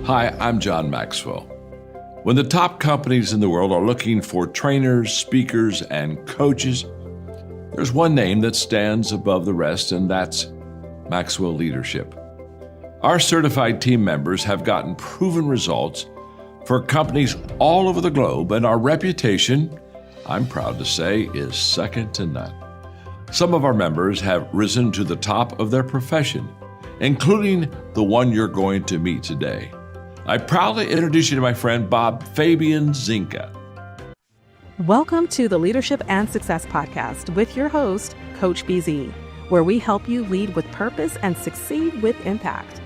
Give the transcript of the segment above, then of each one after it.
Hi, I'm John Maxwell. When the top companies in the world are looking for trainers, speakers, and coaches, there's one name that stands above the rest, and that's Maxwell Leadership. Our certified team members have gotten proven results for companies all over the globe, and our reputation, I'm proud to say, is second to none. Some of our members have risen to the top of their profession, including the one you're going to meet today. I proudly introduce you to my friend Bob Fabian Zinka. Welcome to the Leadership and Success Podcast with your host, Coach BZ, where we help you lead with purpose and succeed with impact.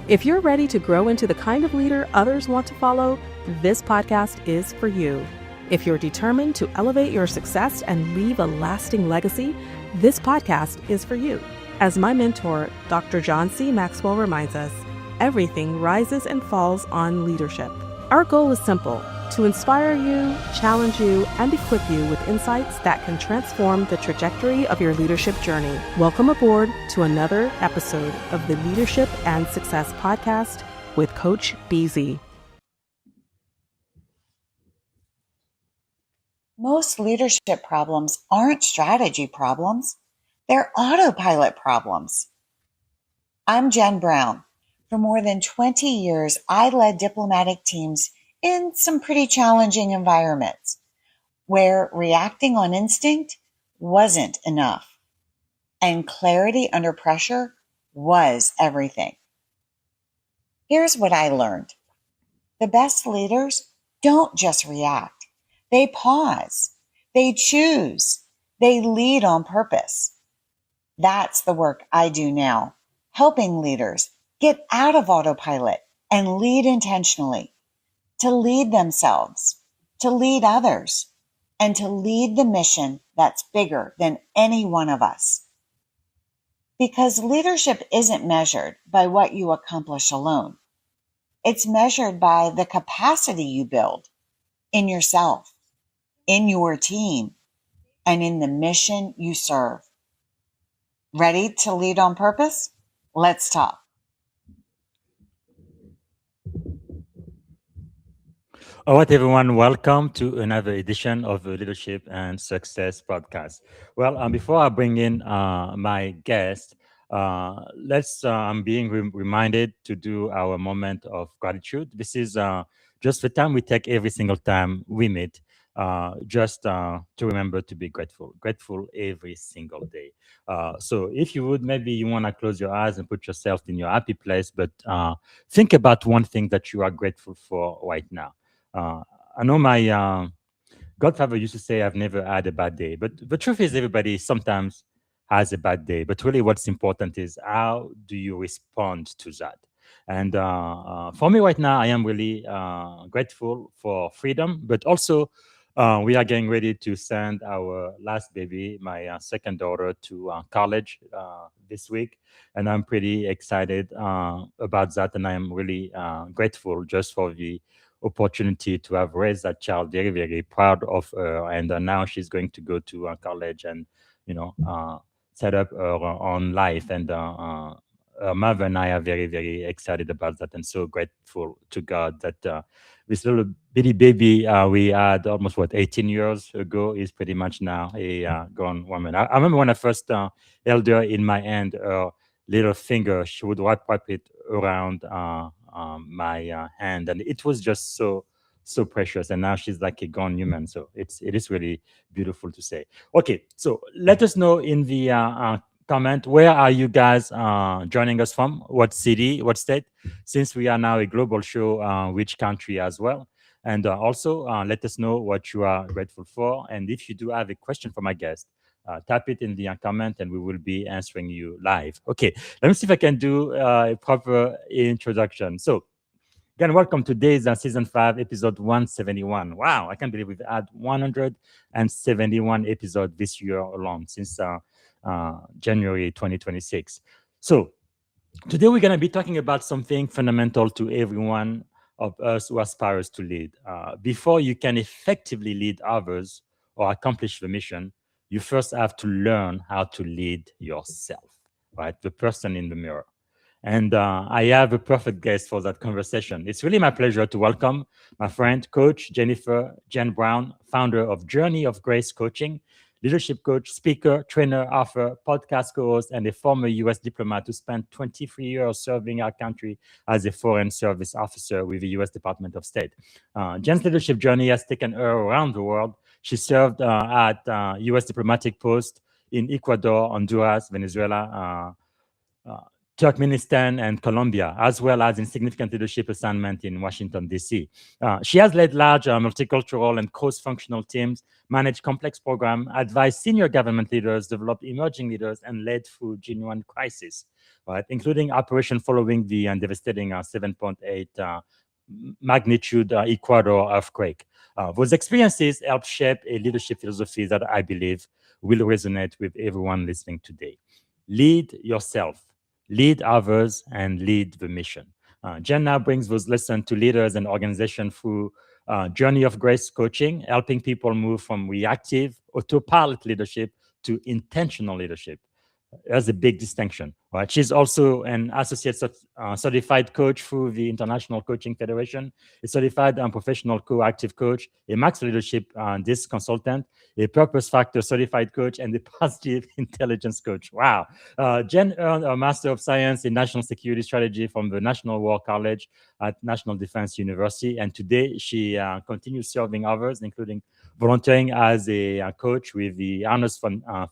If you're ready to grow into the kind of leader others want to follow, this podcast is for you. If you're determined to elevate your success and leave a lasting legacy, this podcast is for you. As my mentor, Dr. John C. Maxwell reminds us, everything rises and falls on leadership. Our goal is simple: to inspire you, challenge you, and equip you with insights that can transform the trajectory of your leadership journey. Welcome aboard to another episode of the Leadership and Success Podcast with Coach BZ. Most leadership problems aren't strategy problems. They're autopilot problems. I'm Jen Brown. For more than 20 years, I led diplomatic teams in some pretty challenging environments where reacting on instinct wasn't enough and clarity under pressure was everything. Here's what I learned. The best leaders don't just react. They pause. They choose. They lead on purpose. That's the work I do now, helping leaders get out of autopilot and lead intentionally, to lead themselves, to lead others, and to lead the mission that's bigger than any one of us. Because leadership isn't measured by what you accomplish alone. It's measured by the capacity you build in yourself, in your team, and in the mission you serve. Ready to lead on purpose? Let's talk. All right, everyone, welcome to another edition of the Leadership and Success Podcast. Well, before I bring in my guest, I'm being reminded to do our moment of gratitude. This is just the time we take every single time we meet, just to remember to be grateful every single day. So if you would, maybe you want to close your eyes and put yourself in your happy place, but think about one thing that you are grateful for right now. I know my godfather used to say, I've never had a bad day. But the truth is, everybody sometimes has a bad day. But really, what's important is how do you respond to that? And for me right now, I am really grateful for freedom, but also we are getting ready to send our last baby, my second daughter, to college this week. And I'm pretty excited about that. And I am really grateful just for the opportunity to have raised that child. Very, very proud of her. And now she's going to go to college and, set up her own life. And her mother and I are very, very excited about that and so grateful to God that this little bitty baby we had almost, 18 years ago is pretty much now a grown woman. I remember when I first held her in my hand, her little finger, she would wrap it around my hand, and it was just so precious. And now she's like a grown human, so it is really beautiful to say. Okay, so let us know in the comment, where are you guys joining us from? What city, what state? Since we are now a global show, which country as well? And also let us know what you are grateful for. And if you do have a question for my guest, type it in the comment and we will be answering you live. Okay, let me see if I can do a proper introduction. So again, welcome to today's season 5, episode 171. Wow, I can't believe we've had 171 episodes this year alone since January 2026. So today we're going to be talking about something fundamental to everyone of us who aspires to lead. Before you can effectively lead others or accomplish the mission, you first have to learn how to lead yourself, right? The person in the mirror. And I have a perfect guest for that conversation. It's really my pleasure to welcome my friend, Coach Jen Brown, founder of Journey of Grace Coaching, leadership coach, speaker, trainer, author, podcast co-host, and a former U.S. diplomat who spent 23 years serving our country as a foreign service officer with the U.S. Department of State. Jen's leadership journey has taken her around the world. She served at U.S. diplomatic posts in Ecuador, Honduras, Venezuela, uh, Turkmenistan, and Colombia, as well as in significant leadership assignment in Washington, D.C. She has led large multicultural and cross-functional teams, managed complex programs, advised senior government leaders, developed emerging leaders, and led through genuine crisis, right, including operation following the devastating 7.8 magnitude Ecuador earthquake. Those experiences help shape a leadership philosophy that I believe will resonate with everyone listening today. Lead yourself, lead others, and lead the mission. Jen now brings those lessons to leaders and organizations through Journey of Grace coaching, helping people move from reactive autopilot leadership to intentional leadership. There's a big distinction, right? She's also an associate certified coach through the International Coaching Federation, a certified professional co-active coach, a max leadership disc consultant, a purpose factor certified coach, and a positive intelligence coach. Wow. Jen earned a Master of Science in National Security Strategy from the National War College at National Defense University. And today she continues serving others, including volunteering as a coach with the Honors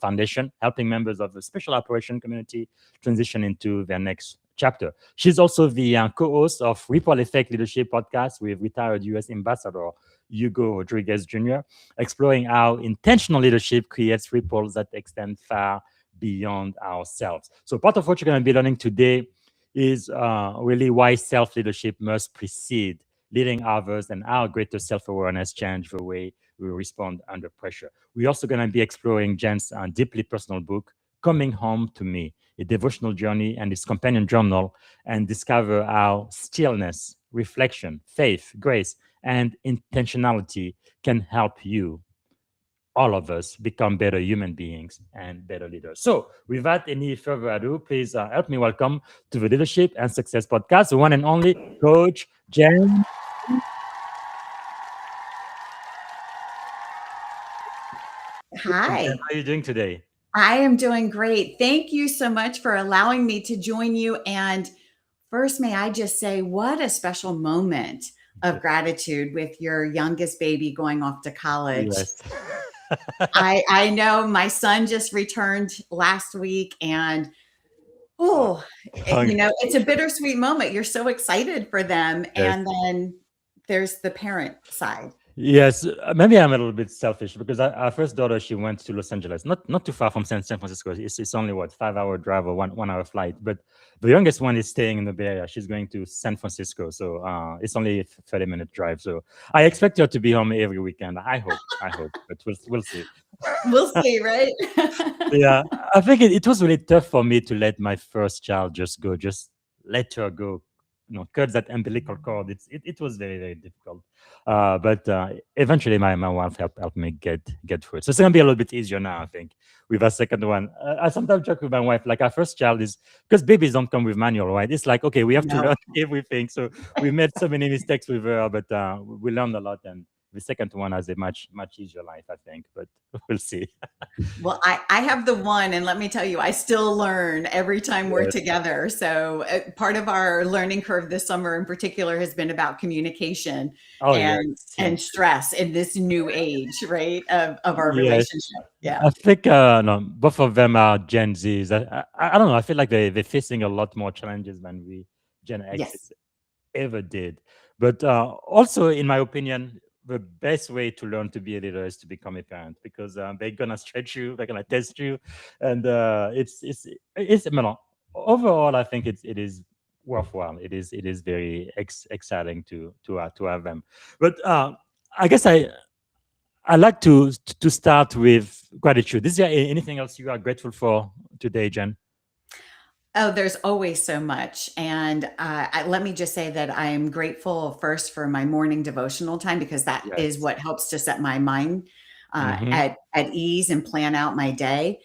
Foundation, helping members of the Special Operation community transition into their next chapter. She's also the co-host of Ripple Effect Leadership podcast with retired U.S. Ambassador Hugo Rodriguez Jr., exploring how intentional leadership creates ripples that extend far beyond ourselves. So part of what you're going to be learning today is really why self-leadership must precede leading others and how greater self-awareness change the way we respond under pressure. We're also going to be exploring Jen's deeply personal book, Coming Home to Me, a devotional journey and its companion journal, and discover how stillness, reflection, faith, grace, and intentionality can help you, all of us, become better human beings and better leaders. So without any further ado, please help me welcome to the Leadership and Success Podcast, the one and only Coach Jen. Hi. How are you doing today? I am doing great. Thank you so much for allowing me to join you. And first, may I just say, what a special moment of gratitude with your youngest baby going off to college. Yes. I know my son just returned last week, and it's a bittersweet moment. You're so excited for them. Yes. And then there's the parent side. Yes, maybe I'm a little bit selfish because our first daughter, she went to Los Angeles, not too far from San Francisco. It's only 5-hour drive or 1 hour flight. But the youngest one is staying in the Bay Area. She's going to San Francisco, so it's only a 30-minute drive. So I expect her to be home every weekend. I hope, but we'll see. We'll see, right? Yeah, I think it was really tough for me to let my first child just let her go. Cut that umbilical cord. It was very, very difficult. But eventually my wife helped me get through it. So it's gonna be a little bit easier now, I think, with our second one. I sometimes joke with my wife, like our first child is, because babies don't come with manual, right? It's like, okay, we have to learn everything. So we made so many mistakes with her, but we learned a lot, and the second one has a much easier life, I think, but we'll see. Well, I have the one, and let me tell you, I still learn every time we're together. So part of our learning curve this summer in particular has been about communication and stress in this new age, right, of our relationship. Yeah. I think both of them are Gen Zs. I don't know. I feel like they're facing a lot more challenges than we Gen X ever did. But also, in my opinion, the best way to learn to be a leader is to become a parent, because they're gonna stretch you, they're gonna test you, and overall, I think it is worthwhile. It is very exciting to have them. But I guess I like to start with gratitude. Is there anything else you are grateful for today, Jen? Oh, there's always so much. And let me just say that I am grateful first for my morning devotional time, because that is what helps to set my mind at ease and plan out my day.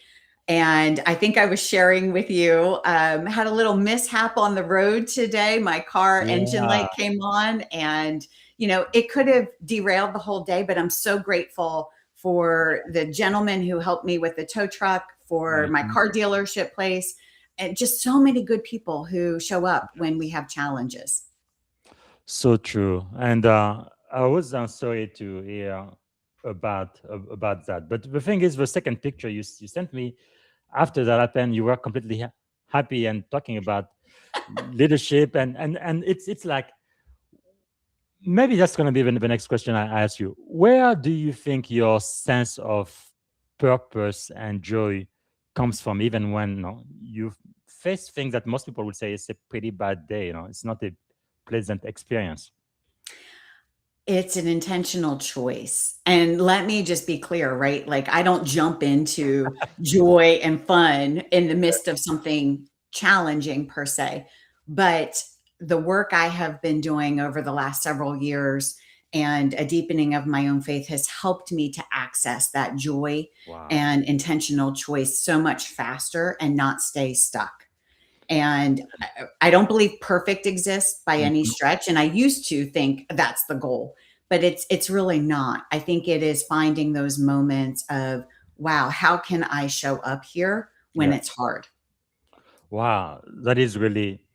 And I think I was sharing with you, had a little mishap on the road today. My car engine Yeah. light came on, and it could have derailed the whole day, but I'm so grateful for the gentleman who helped me with the tow truck, for my Mhm. car dealership place, and just so many good people who show up when we have challenges. So true. And I was sorry to hear about that. But the thing is, the second picture you sent me after that happened, you were completely happy and talking about leadership, and it's like maybe that's going to be the next question I ask you. Where do you think your sense of purpose and joy comes from, even when you face things that most people would say is a pretty bad day? It's not a pleasant experience. It's an intentional choice. And let me just be clear, right? Like, I don't jump into joy and fun in the midst of something challenging per se. But the work I have been doing over the last several years and a deepening of my own faith has helped me to access that joy Wow. and intentional choice so much faster and not stay stuck. And I don't believe perfect exists by any Mhm. stretch. And I used to think that's the goal, but it's really not. I think it is finding those moments of, wow, how can I show up here when Yeah. it's hard? Wow. That is really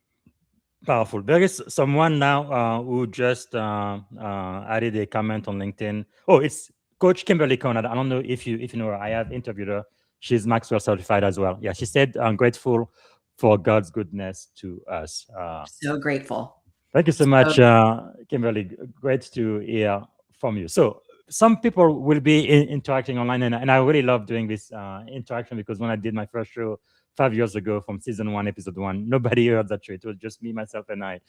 powerful. There is someone now who just added a comment on LinkedIn. Oh, it's Coach Kimberly Conrad. I don't know if you know her. I have interviewed her. She's Maxwell certified as well. Yeah, she said, "I'm grateful for God's goodness to us." So grateful. Thank you so So much, Kimberly. Great to hear from you. So, some people will be interacting online, and I really love doing this interaction, because when I did my first show 5 years ago from season one, episode one, nobody heard that show. It was just me, myself, and I.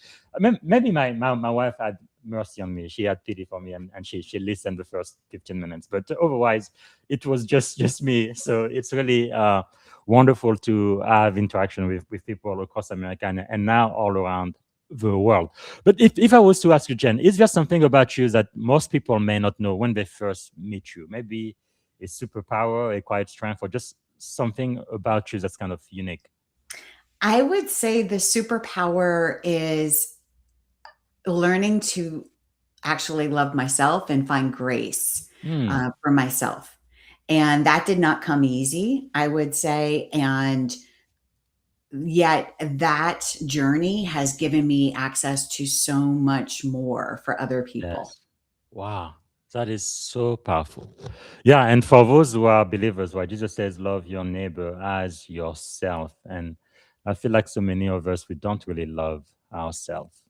Maybe my wife had mercy on me. She had pity for me, and she listened the first 15 minutes. But otherwise, it was just me. So, it's really wonderful to have interaction with people across America, and now all around the world. But if I was to ask you, Jen, is there something about you that most people may not know when they first meet you? Maybe a superpower, a quiet strength, or just something about you that's kind of unique? I would say the superpower is learning to actually love myself and find grace Hmm. for myself. And that did not come easy, I would say. And yet that journey has given me access to so much more for other people. Yes. Wow. That is so powerful. Yeah. And for those who are believers, right, Jesus says, love your neighbor as yourself. And I feel like so many of us, we don't really love ourselves.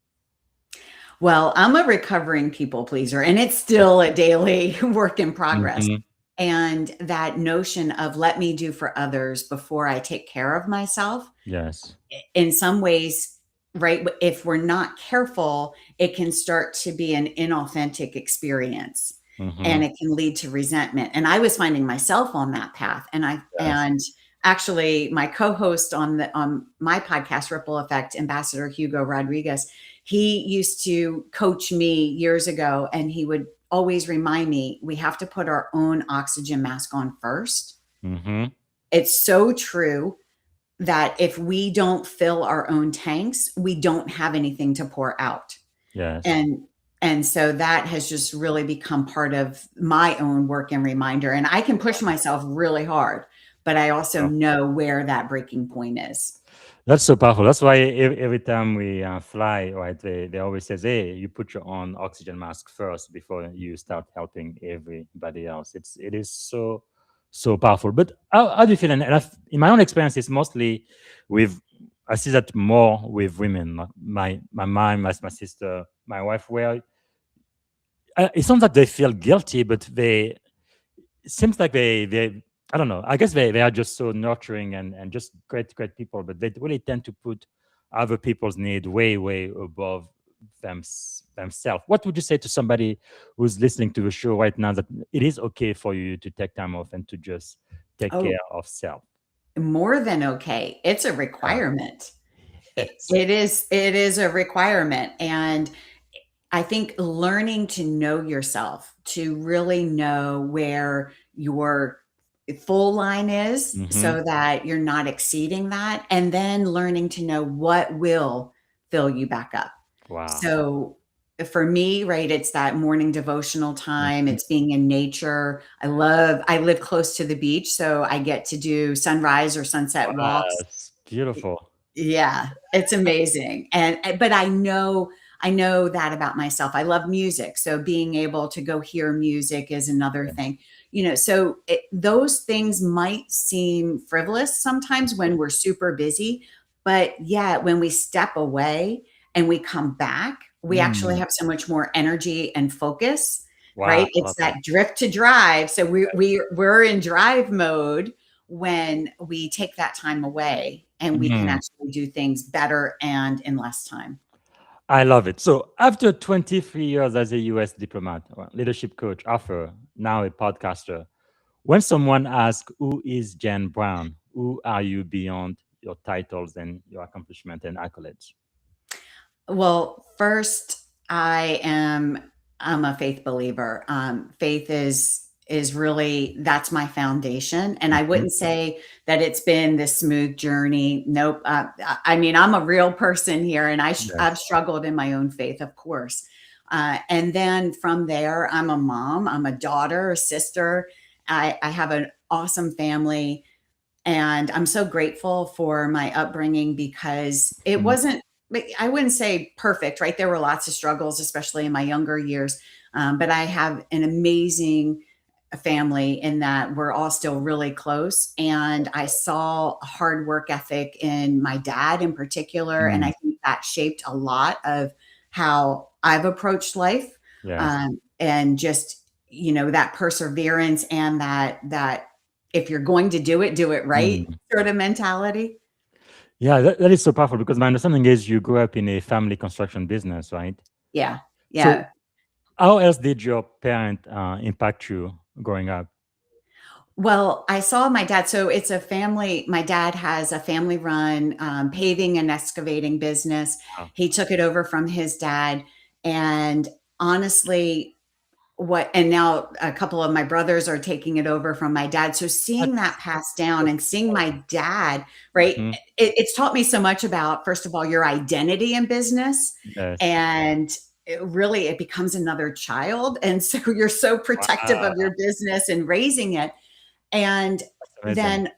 Well, I'm a recovering people pleaser, and it's still a daily work in progress. Hmm. And that notion of let me do for others before I take care of myself, Yes. in some ways, right? If we're not careful, it can start to be an inauthentic experience, and Hmm. it can lead to resentment. And I was finding myself on that path. Yes. And actually my co-host on my podcast, Ripple Effect, Ambassador Hugo Rodriguez, he used to coach me years ago, and he would always remind me, we have to put our own oxygen mask on first. Hmm. It's so true that if we don't fill our own tanks, we don't have anything to pour out. Yes. And so that has just really become part of my own work and reminder. And I can push myself really hard, but I also know where that breaking point is. That's so powerful. That's why every time we fly, right, they always says, "Hey, you put your own oxygen mask first before you start helping everybody else." It is so powerful. But how do you feel? And in my own experience, it's mostly with I see that more with women. My mom, my sister, my wife. Where it's not that they feel guilty, but it seems like they I don't know. I guess they are just so nurturing and just great people, but they really tend to put other people's need way above themselves. What would you say to somebody who's listening to the show right now, that it is okay for you to take time off and to just take Oh, care of self? more than okay. It's a Uh, requirement. yes. It is a requirement. And I think learning to know yourself, to really know where your full line is, Mm-hmm. so that you're not exceeding that, and then learning to know what will fill you back up. Wow. So for me, right, it's that morning devotional time, Mhm. it's being in nature. I live close to the beach, so I get to do sunrise or sunset Wow, walks. it's beautiful. Yeah, it's amazing. But I know that about myself. I love music, so being able to go hear music is another Yes. thing. So those things might seem frivolous sometimes when we're super busy, but yeah, when we step away and we come back, we actually Mm. have so much more energy and focus, Wow, right? I It's love that. that drift to drive. So Yes. we're in drive mode when we take that time away and we can Mm. actually do things better and in less time. I love it. So after 23 years as a US diplomat, leadership coach, author, now a podcaster, when someone asks, who is Jen Brown? Who are you beyond your titles and your accomplishment and accolades? Well, first, I'm a faith believer. Faith is really that's my foundation, and I Mhm. wouldn't say that it's been this smooth journey. Nope. I mean, I'm a real person here, and I've Yes. struggled in my own faith, of course. And then from there, I'm a mom, I'm a daughter, a sister. I have an awesome family. And I'm so grateful for my upbringing because it Mm. wasn't, I wouldn't say perfect, right? There were lots of struggles, especially in my younger years. But I have an amazing family in that we're all still really close. And I saw a hard work ethic in my dad in particular. And Mm. I think that shaped a lot of how I've approached life. Yes. And just, that perseverance and that if you're going to do it right Mm. sort of mentality. Yeah, that is so powerful because my understanding is you grew up in a family construction business, right? Yeah. So Yeah. how else did your parent impact you growing up? Well, I saw my dad. So it's a family. My dad has a family run paving and excavating business. Wow. He took it over from his dad. And honestly, and now a couple of my brothers are taking it over from my dad. So seeing that That's passed down that's and seeing cool. my dad, right? Mhm. It's taught me so much about, first of all, your identity in business. Yes. And it becomes another child. And so you're so protective of Wow, your business and raising it. And that's amazing. then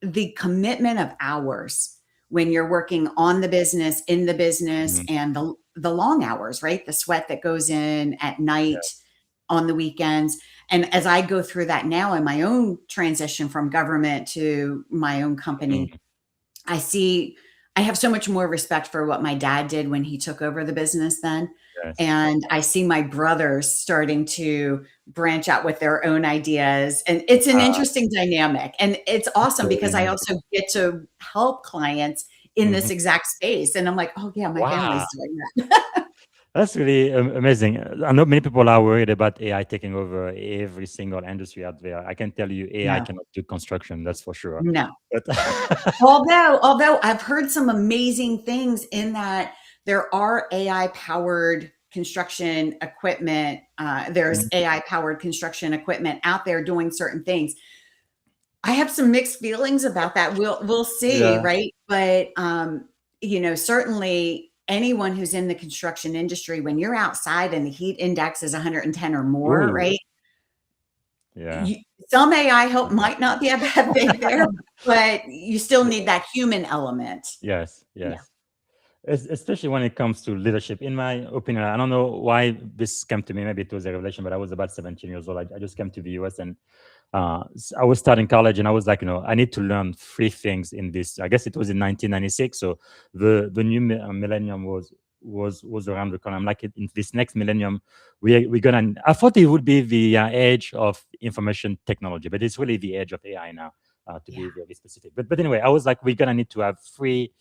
the commitment of hours when you're working on the business, in the business, Mhm. and the long hours, right? The sweat that goes in at Yeah. night, on the weekends. And as I go through that now in my own transition from government to my own company, Mhm. I see I have so much more respect for what my dad did when he took over the business then. Yes. And I see my brothers starting to branch out with their own ideas. And it's an Wow, interesting dynamic. And it's awesome absolutely because I amazing. also get to help clients in this Mhm. exact space. And I'm like, oh, yeah, my Wow. family's doing that. That's really amazing. I know many people are worried about AI taking over every single industry out there. I can tell you, AI No, cannot do construction, that's for sure. no. But Although I've heard some amazing things in that there are AI powered construction equipment. There's Mhm. AI powered construction equipment out there doing certain things. I have some mixed feelings about that. We'll see, Yeah. right? But certainly anyone who's in the construction industry, when you're outside and the heat index is 110 or more, Ooh, right? yeah. You, some AI help might not be a bad thing there, but you still need that human element. Yes, Yeah. yes. Especially when it comes to leadership. In my opinion, I don't know why this came to me. Maybe it was a revelation, but I was about 17 years old. I just came to the US and I was starting college and I was like, I need to learn three things in this. I guess it was in 1996. So the new millennium was around the corner. I'm like, in this next millennium, we're gonna. I thought it would be the age of information technology, but it's really the age of AI now. To Yeah. be very specific, but anyway, I was like, we're gonna need to have three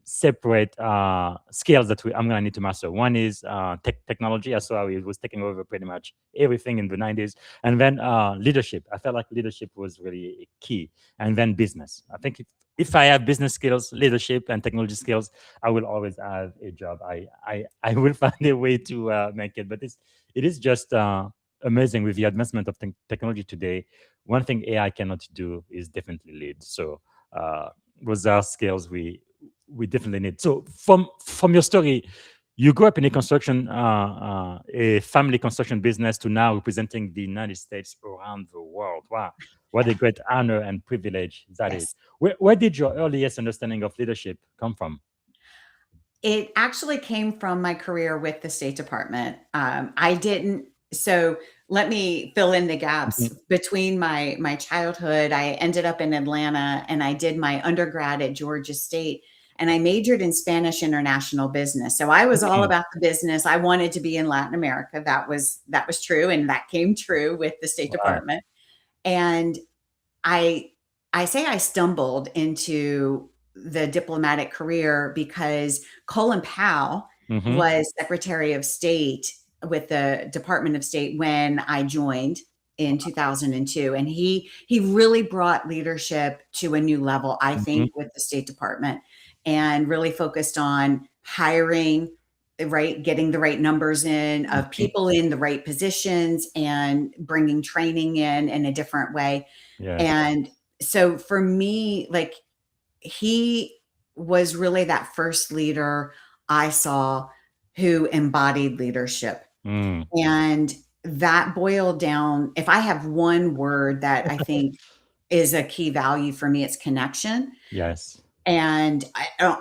separate skills that I'm gonna need to master. One is technology. I saw it was taking over pretty much everything in the 90s, and then leadership. I felt like leadership was really key, and then business. I think if I have business skills, leadership, and technology skills, I will always have a job. I will find a way to make it, but it is just amazing with the advancement of technology today. One thing AI cannot do is definitely lead. So uh, those are skills we definitely need. So from your story, you grew up in a a family construction business to now representing the United States around the world. Wow, what a great honor and privilege that is. Yes. Where did your earliest understanding of leadership come from? It actually came from my career with the State Department. I didn't so let me fill in the gaps. Mhm. Between my childhood, I ended up in Atlanta and I did my undergrad at Georgia State, and I majored in Spanish international business. So I was all Mm, about the business. I wanted to be in Latin America. That was true, and that came true with the State wow. Department. And I I say I stumbled into the diplomatic career because Colin Powell Hmm. was Secretary of State with the Department of State when I joined in 2002, and he really brought leadership to a new level, I Hmm. think, with the State Department, and really focused on hiring, right, getting the right numbers in of Hmm. people in the right positions and bringing training in a different way. Yes. And so for me, like, he was really that first leader I saw who embodied leadership. Mm, And that boiled down, if I have one word that I think is a key value for me, it's connection. yes. And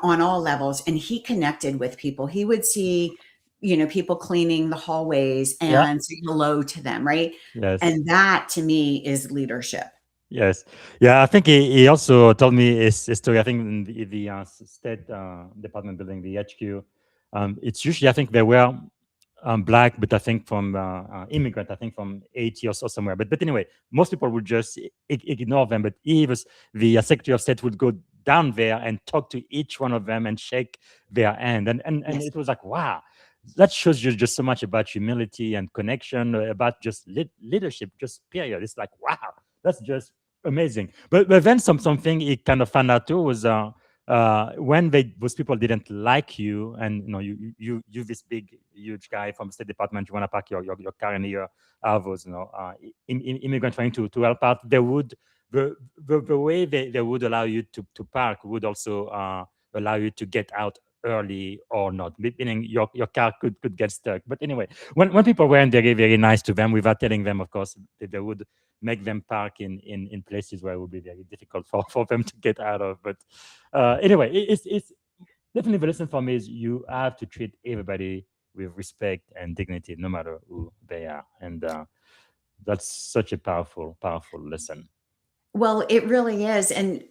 on all levels. And he connected with people. He would see, people cleaning the hallways Yeah. and say hello to them, right? Yes. And that to me is leadership. Yes. Yeah. I think he also told me his story. I think in the State Department building, the HQ, it's usually, I think they were black, but I think from immigrant, I think from Haiti or so somewhere. But anyway, most people would just ignore them. But he was the Secretary of State would go down there and talk to each one of them and shake their hand. And Yes. it was like, wow, that shows you just so much about humility and connection, about just leadership, just period. It's like, wow, that's just amazing. But then something he kind of found out too was when those people didn't like you, and you this big huge guy from State Department, you want to park your car in here, those immigrant trying to help out, they would the way they would allow you to park would also allow you to get out early or not, meaning your car could get stuck. But anyway, when people weren't very very nice to them without telling them, of course, they would make them park in places where it would be very difficult for them to get out of. But anyway, it's definitely the lesson for me is you have to treat everybody with respect and dignity, no matter who they are, and that's such a powerful lesson. Well, it really is. And,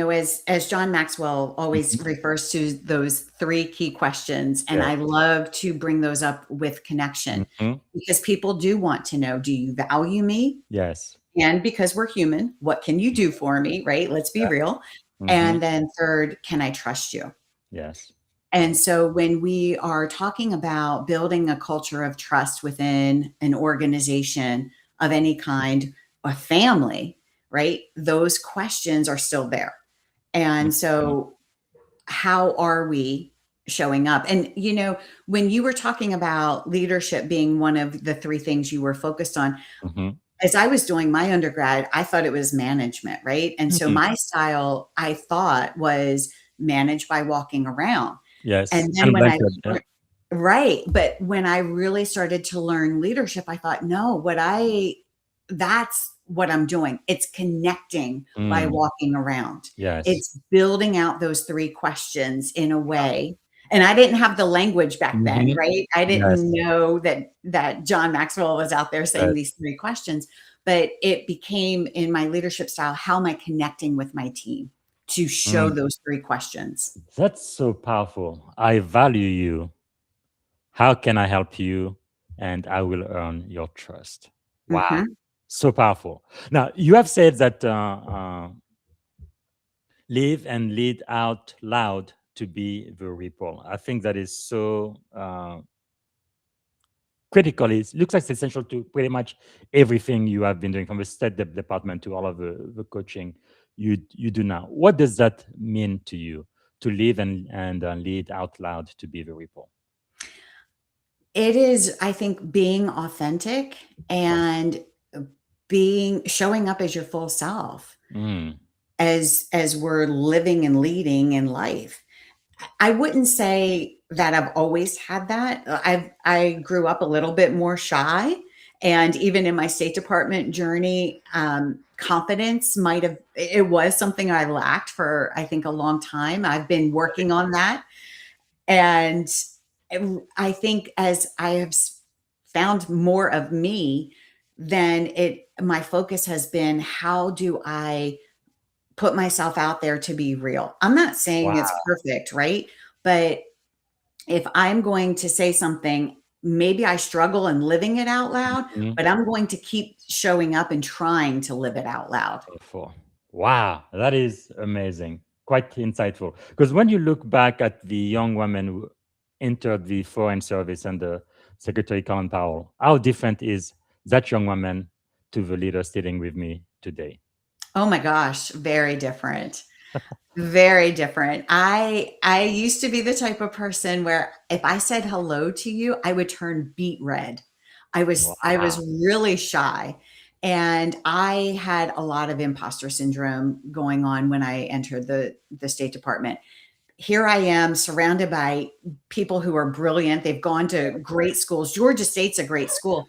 as John Maxwell always Mhm. refers to those three key questions, and I Yes. love to bring those up with connection Mhm. because people do want to know, do you value me? Yes. And because we're human, what can you do for me? Right? Let's be Yeah. real. Hmm. And then third, can I trust you? Yes. And so when we are talking about building a culture of trust within an organization of any kind, a family, right? Those questions are still there. And Mhm. so how are we showing up? And when you were talking about leadership being one of the three things you were focused on, Mhm. as I was doing my undergrad, I thought it was management, right? And so Mhm. my style, I thought, was manage by walking around. Yes. And then And when I blanket. Yeah. right, but when I really started to learn leadership, I thought, "No, that's what I'm doing. It's connecting by Mm. walking around. Yes. It's building out those 3 questions in a way." And I didn't have the language back then, Mhm. right? I didn't Yes. know that John Maxwell was out there saying Yes. these 3 questions, but it became in my leadership style, how am I connecting with my team to show Mm. those 3 questions? That's so powerful. I value you. How can I help you? And I will earn your trust. Wow. Mhm. So powerful. Now, you have said that live and lead out loud to be the ripple. I think that is so critical. It looks like it's essential to pretty much everything you have been doing, from the department to all of the coaching you do now. What does that mean to you to live and lead out loud to be the ripple? It is, I think, being authentic and showing up as your full self Mm, as we're living and leading in life. I wouldn't say that I've always had that. I grew up a little bit more shy, and even in my State Department journey, confidence it was something I lacked for, I think, a long time. I've been working on that, and I think as I have found more of me, then my focus has been, how do I put myself out there to be real? I'm not saying it's wow. perfect, right? But if I'm going to say something, maybe I struggle in living it out loud, Mhm. but I'm going to keep showing up and trying to live it out loud. Wonderful. Wow, that is amazing. Quite insightful. Because when you look back at the young women who entered the foreign service under Secretary Colin Powell, how different is that young woman to the leader sitting with me today? Oh my gosh, very different. Very different. I used to be the type of person where if I said hello to you, I would turn beet red. I was Wow. really shy, and I had a lot of imposter syndrome going on when I entered the State Department. Here I am surrounded by people who are brilliant. They've gone to great schools. Georgia State's a great school.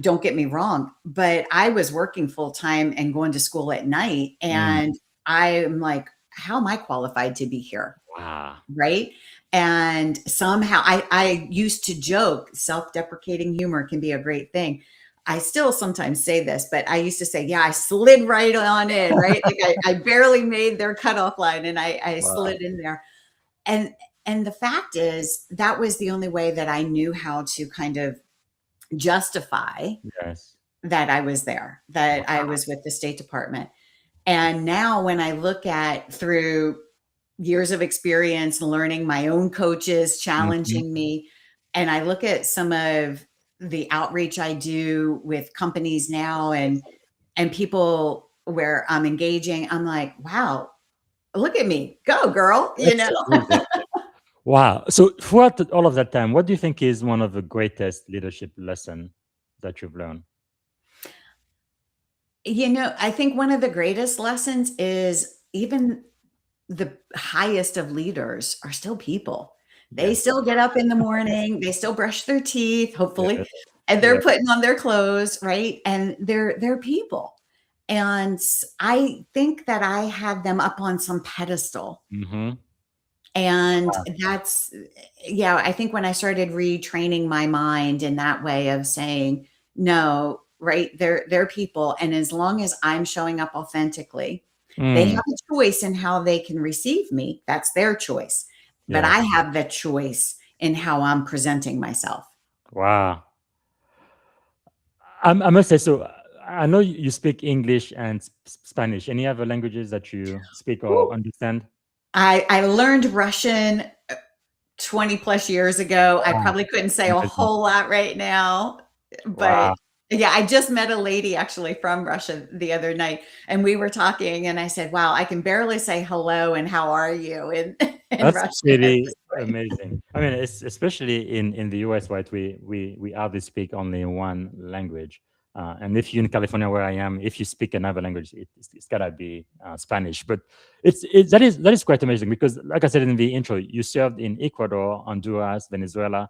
Don't get me wrong, but I was working full time and going to school at night. Mm, And I'm like, how am I qualified to be here? wow. Right. And somehow I used to joke, self deprecating humor can be a great thing. I still sometimes say this, but I used to say, yeah, I slid right on in, right? Like I barely made their cutoff line, and I Wow. slid in there. And and the fact is, that was the only way that I knew how to kind of justify Yes. that I was there, that I Wow. was with the State Department. And now when I look at, through years of experience, learning, my own coaches Mhm. challenging me, and I look at some of the outreach I do with companies now, and people where I'm engaging, I'm like, wow, look at me, go girl, you That's know. amazing. Wow. So throughout all of that time, what do you think is one of the greatest leadership lesson that you've learned? I think one of the greatest lessons is, even the highest of leaders are still people. They Yes. still get up in the morning, they still brush their teeth, hopefully, Yes. and they're Yes. putting on their clothes, right? And they're people. And I think that I had them up on some pedestal. Mhm. And that's, yeah, I think when I started retraining my mind in that way of saying, no, right, they're people. And as long as I'm showing up authentically, they Mm. have a choice in how they can receive me. That's their choice. But I Yes. have the choice in how I'm presenting myself. Wow. I must say, so I know you speak English and Spanish. Any other languages that you speak or Woo. understand? I learned Russian 20 plus years ago. I Wow. probably couldn't say a Amazing. whole lot right now, but Wow. yeah, I just met a lady actually from Russia the other night, and we were talking, and I said, "Wow, I can barely say hello and how are you in in That's Russian at pretty this point." amazing. I mean, it's especially in the US, right? We obviously speak only one language, and if you're in California, where I am, if you speak another language, it's gotta be Spanish. But that is quite amazing because, like I said in the intro, you served in Ecuador, Honduras, Venezuela,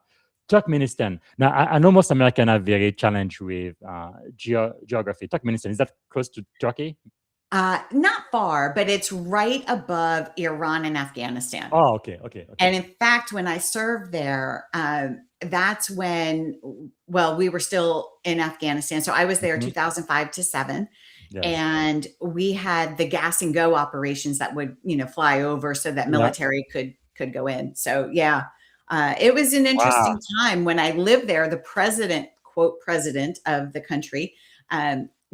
Turkmenistan. Now, I know most Americans are very challenged with geography. Turkmenistan, is that close to Turkey? Not far, but it's right above Iran and Afghanistan. Oh, okay, okay, And okay. in fact, when I served there, that's when, well, we were still in Afghanistan. So I was there Mhm. 2005 to 7. Yes. And we had the gas and go operations that would, fly over so that Yeah. military could go in. So yeah, it was an Wow. interesting time when I lived there. The president, quote, president of the country,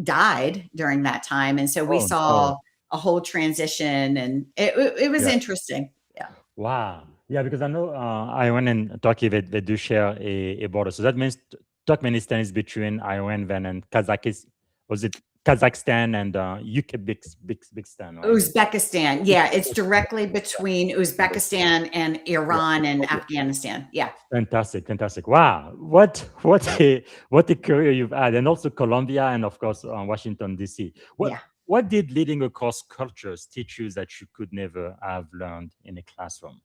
died during that time, and so we Oh, no. saw a whole transition, and it was Yeah. interesting. Yeah. Wow. Yeah, because I know Iran and Turkey, they do share a border. So that means Turkmenistan is between Iran then and Kazakhstan. Was it Kazakhstan and Uzbekistan, right? Uzbekistan. Yeah, it's directly between Uzbekistan and Iran and Afghanistan. Yeah. Fantastic, fantastic. Wow, what a career you've had, and also Colombia, and of course Washington D.C. Yeah. What did leading across cultures teach you that you could never have learned in a classroom?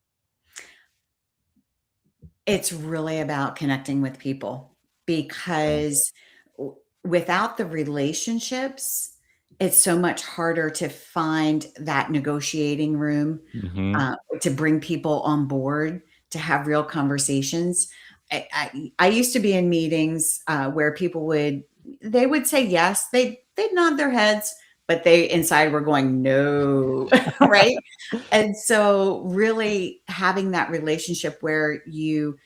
It's really about connecting with people because without the relationships, it's so much harder to find that negotiating room, Mm-hmm. to bring people on board, to have real conversations. I used to be in meetings where people they would say yes, they'd nod their heads, but they inside were going no, right? And so really having that relationship where you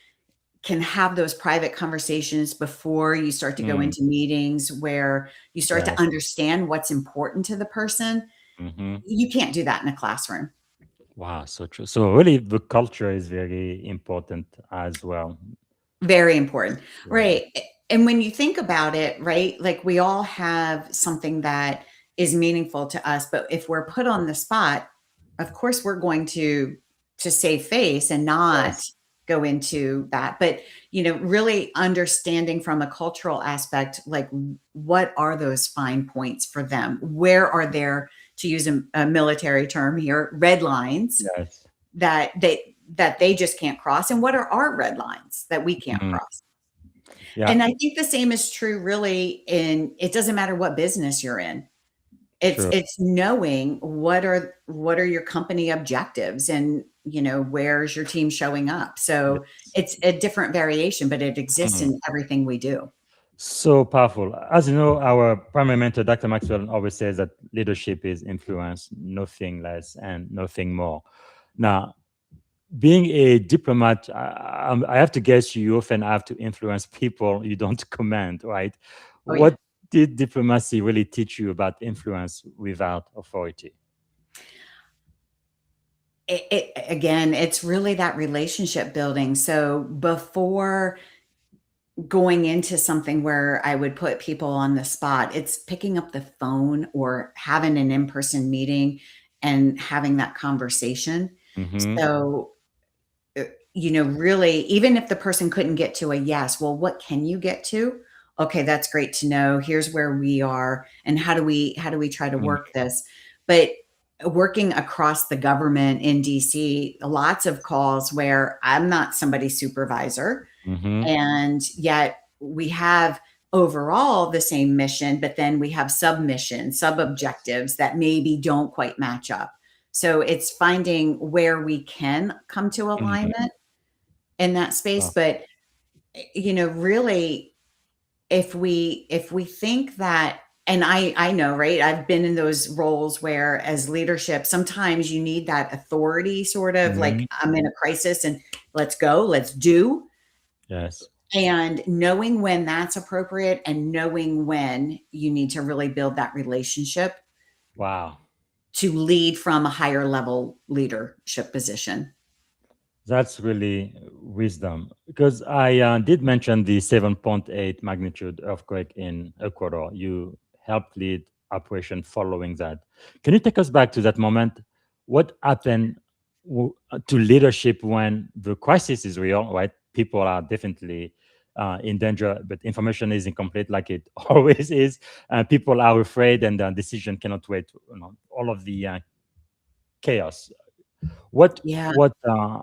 can have those private conversations before you start to go into meetings, where you start to Yes. understand what's important to the person. Mm-hmm. You can't do that in a classroom. Wow, so true. So really, the culture is very important as well. Very important. Yeah. Right. And when you think about it, right, like we all have something that is meaningful to us, but if we're put on the spot, of course we're going to save face and not Yes. go into that. But, really understanding from a cultural aspect, like what are those fine points for them? Where are there, to use a military term here, red lines Yes. that they just can't cross, and what are our red lines that we can't Mhm. cross? Yeah. And I think the same is true really it doesn't matter what business you're in. True. It's knowing what are your company objectives, and where's your team showing up. So it's a different variation, but it exists in everything we do. So powerful. As you know, our primary mentor, Dr. Maxwell, always says that leadership is influence, nothing less and nothing more. Now, being a diplomat, I have to guess you often have to influence people you don't command, right? Oh, yeah. What did diplomacy really teach you about influence without authority? Again, it's really that relationship building. So before going into something where I would put people on the spot, it's picking up the phone or having an in-person meeting and having that conversation. Mm-hmm. So, really, even if the person couldn't get to a yes, well, what can you get to? Okay, that's great to know. Here's where we are, and how do we try to work this? But working across the government in DC, lots of calls where I'm not somebody's supervisor, Mm-hmm. and yet we have overall the same mission, but then we have sub objectives that maybe don't quite match up. So it's finding where we can come to alignment in that space. But, really, if we think that, and I know, right, I've been in those roles where as leadership, sometimes you need that authority, sort of like I'm in a crisis and let's go, let's do. Yes. And knowing when that's appropriate and knowing when you need to really build that relationship Wow. to lead from a higher level leadership position. That's really wisdom, because I did mention the 7.8 magnitude earthquake in Ecuador. You helped lead operation following that. Can you take us back to that moment? What happened to leadership when the crisis is real, right? People are definitely in danger, but information is incomplete, like it always is. People are afraid, and the decision cannot wait. All of the chaos. What Yeah.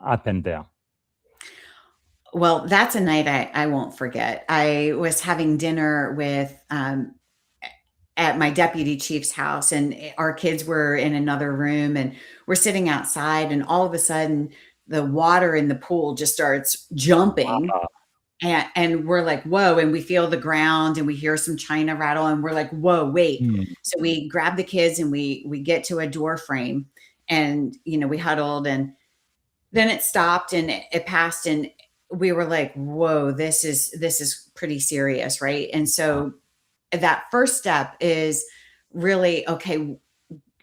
happened there? Well, that's a night I won't forget. I was having dinner with at my deputy chief's house, and our kids were in another room, and we're sitting outside, and all of a sudden the water in the pool just starts jumping. Wow. And we're like, whoa, and we feel the ground and we hear some china rattle, and we're like, whoa, wait. So we grab the kids and we get to a door frame, and we huddled, and then it stopped and it passed, and we were like, whoa, this is pretty serious, right? And so that first step is really, okay,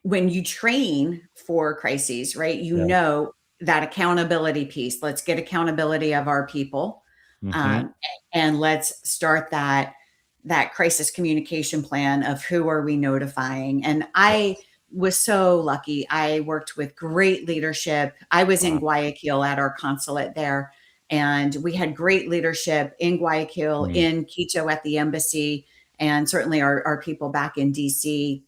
when you train for crises, right? Yeah. That accountability piece. Let's get accountability of our people. Mhm. And let's start that that crisis communication plan of who are we notifying. And I was so lucky. I worked with great leadership. I was in Wow. Guayaquil at our consulate there, and we had great leadership in Guayaquil, Mm. in Quito at the embassy, and certainly our people back in DC,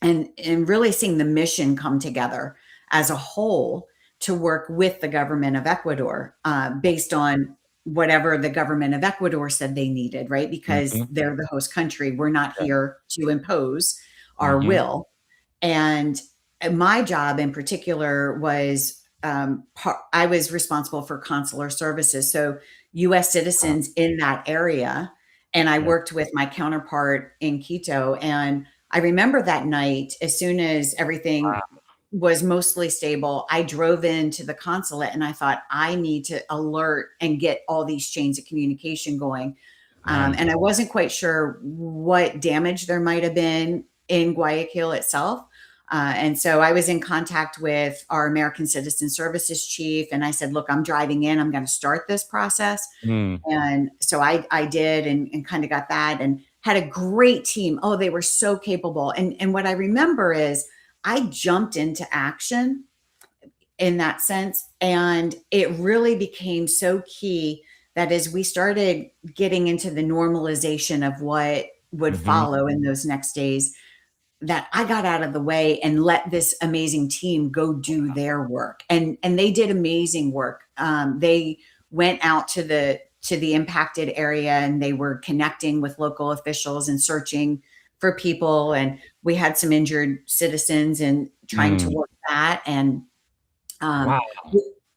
and really seeing the mission come together as a whole to work with the government of Ecuador, based on whatever the government of Ecuador said they needed, right? Because Mhm. they're the host country. We're not Yeah. here to impose our Mhm. will. And my job in particular was, I was responsible for consular services. So US Wow. citizens in that area. And I Yeah. worked with my counterpart in Quito. And I remember that night, as soon as everything Wow. was mostly stable, I drove into the consulate and I thought, I need to alert and get all these chains of communication going. Man. And I wasn't quite sure what damage there might have been in Guayaquil itself. And so I was in contact with our American Citizen Services chief, and I said, look, I'm driving in, I'm going to start this process. Mm. And so I did, and kind of got that, and had a great team. Oh, they were so capable. And what I remember is I jumped into action in that sense. And it really became so key that as we started getting into the normalization of what would Mhm. follow in those next days, that I got out of the way and let this amazing team go do their work. And they did amazing work. They went out to the impacted area, and they were connecting with local officials and searching for people. And we had some injured citizens and trying to Mm. work that. And Wow.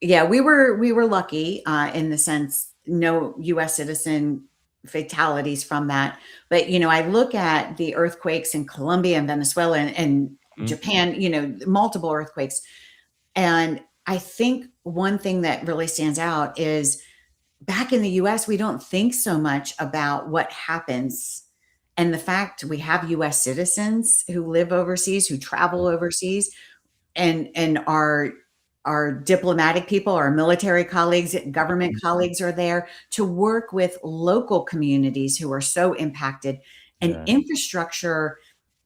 yeah, we were lucky, in the sense, no US citizen fatalities from that. But, I look at the earthquakes in Colombia and Venezuela and Mhm. Japan, multiple earthquakes. And I think one thing that really stands out is back in the US, we don't think so much about what happens. And the fact we have US citizens who live overseas, who travel overseas, and our diplomatic people, our military colleagues, government colleagues are there to work with local communities who are so impacted. And Yeah. infrastructure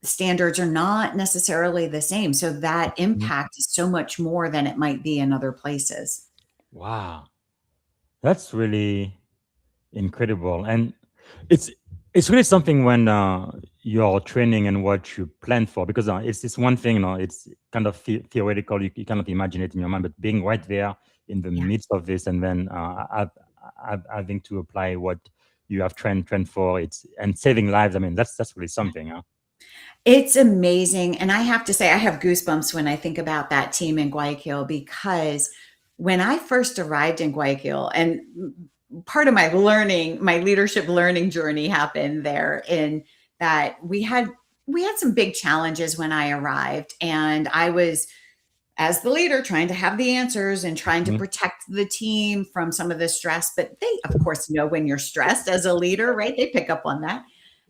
standards are not necessarily the same. So that Mhm. impact is so much more than it might be in other places. Wow. That's really incredible. And it's it's really something when you're training and what you plan for, because it's one thing, it's kind of theoretical. You cannot imagine it in your mind, but being right there in the Yeah. midst of this, and then having to apply what you have trained for, and saving lives. I mean, that's really something. Huh? It's amazing. And I have to say, I have goosebumps when I think about that team in Guayaquil, because when I first arrived in Guayaquil, and part of my leadership learning journey happened there, in that we had some big challenges when I arrived, and I was, as the leader, trying to have the answers and trying to Mhm. protect the team from some of the stress. But they, of course, know when you're stressed as a leader, right? They pick up on that.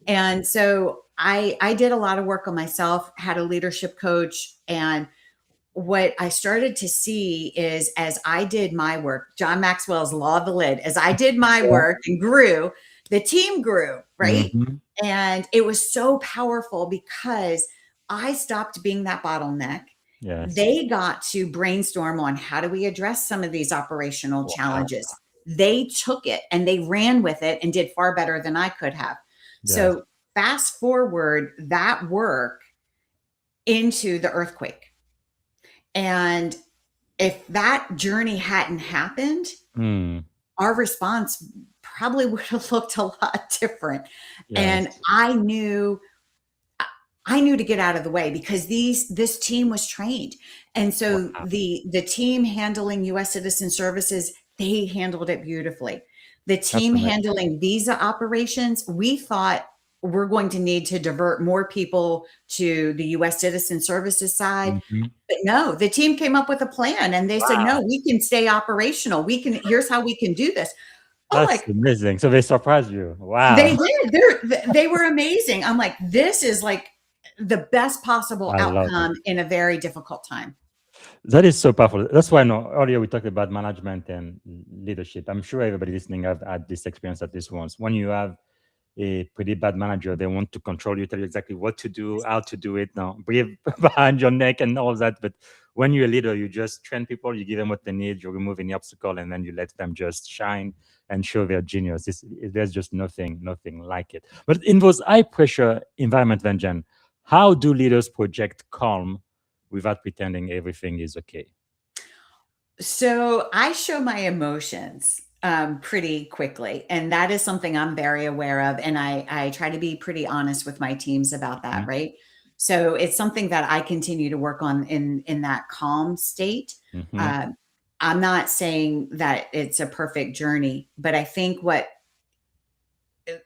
And so I did a lot of work on myself, had a leadership coach. And what I started to see is, as I did my work, John Maxwell's law of the lid, as I did my Yeah. work and grew, the team grew, right? Mhm. And it was so powerful because I stopped being that bottleneck. Yes. They got to brainstorm on, how do we address some of these operational Wow. challenges. They took it and they ran with it and did far better than I could have. Yes. So fast forward that work into the earthquake. And if that journey hadn't happened, Mm. our response probably would have looked a lot different. And Yes. I knew to get out of the way, because this team was trained. And so Wow. the team handling US Citizen Services, they handled it beautifully. The team amazing. handling visa operations, we thought we're going to need to divert more people to the US Citizen Services side. Mhm. But no, the team came up with a plan, and they said, no, we can stay operational. Here's how we can do this. Oh, That's amazing. So they surprised you. Wow. they did. They were amazing. I'm like, this is like the best possible I love it. outcome in a very difficult time. That is so powerful. That's why earlier we talked about management and leadership. I'm sure everybody listening have had this experience at least once. When you have a pretty bad manager. They want to control you, tell you exactly what to do, how to do it, now breathe behind your neck and all of that. But when you're a leader, you just train people, you give them what they need, you remove any obstacle, and then you let them just shine and show their genius. There's just nothing like it. But in those high pressure environment, Jen, how do leaders project calm without pretending everything is okay? So I show my emotions pretty quickly, and that is something I'm very aware of. And I try to be pretty honest with my teams about that, Mhm. right? So it's something that I continue to work on in that calm state. Mhm. Uh, I'm not saying that it's a perfect journey, but I think what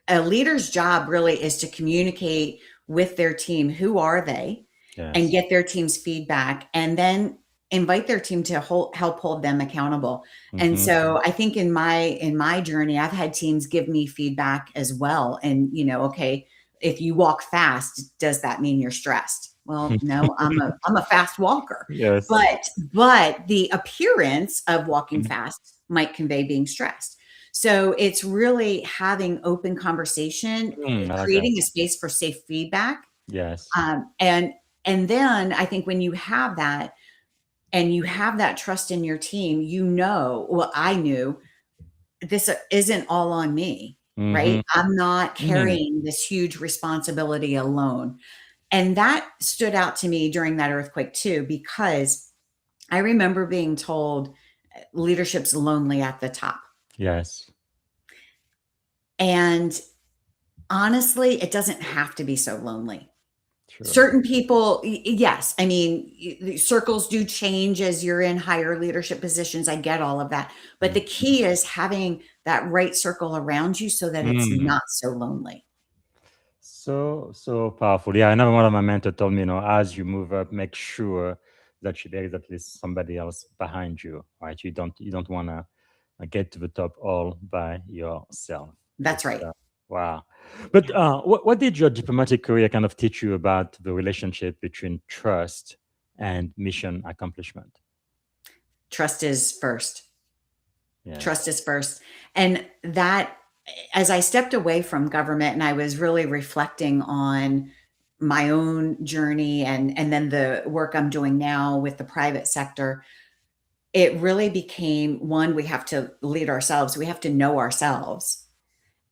a leader's job really is to communicate with their team. Who are they? And Yes. get their team's feedback, and then invite their team to help hold them accountable. And Mhm. so I think in my journey, I've had teams give me feedback as well. And okay, if you walk fast, does that mean you're stressed? Well, no, I'm a fast walker. Yes. But the appearance of walking Mhm. fast might convey being stressed. So it's really having open conversation, I like that. creating a space for safe feedback. Yes. Um, and and then I think when you have that and you have that trust in your team, well, I knew this isn't all on me, right? Mhm. I'm not Mm. carrying this huge responsibility alone. And that stood out to me during that earthquake too, because I remember being told leadership's lonely at the top. Yes. And honestly, it doesn't have to be so lonely. True. Certain people, yes. I mean, the circles do change as you're in higher leadership positions. I get all of that. But the Mhm. key is having that right circle around you so that it's Mm. not so lonely. So powerful. Yeah, another one of my mentor told me, as you move up, make sure that there is at least somebody else behind you, right? You don't want to get to the top all by yourself. That's right. Wow. But what did your diplomatic career kind of teach you about the relationship between trust and mission accomplishment? Trust is first. Trust Yes. is first. And that, as I stepped away from government and I was really reflecting on my own journey and then the work I'm doing now with the private sector, it really became one, we have to lead ourselves. We have to know ourselves.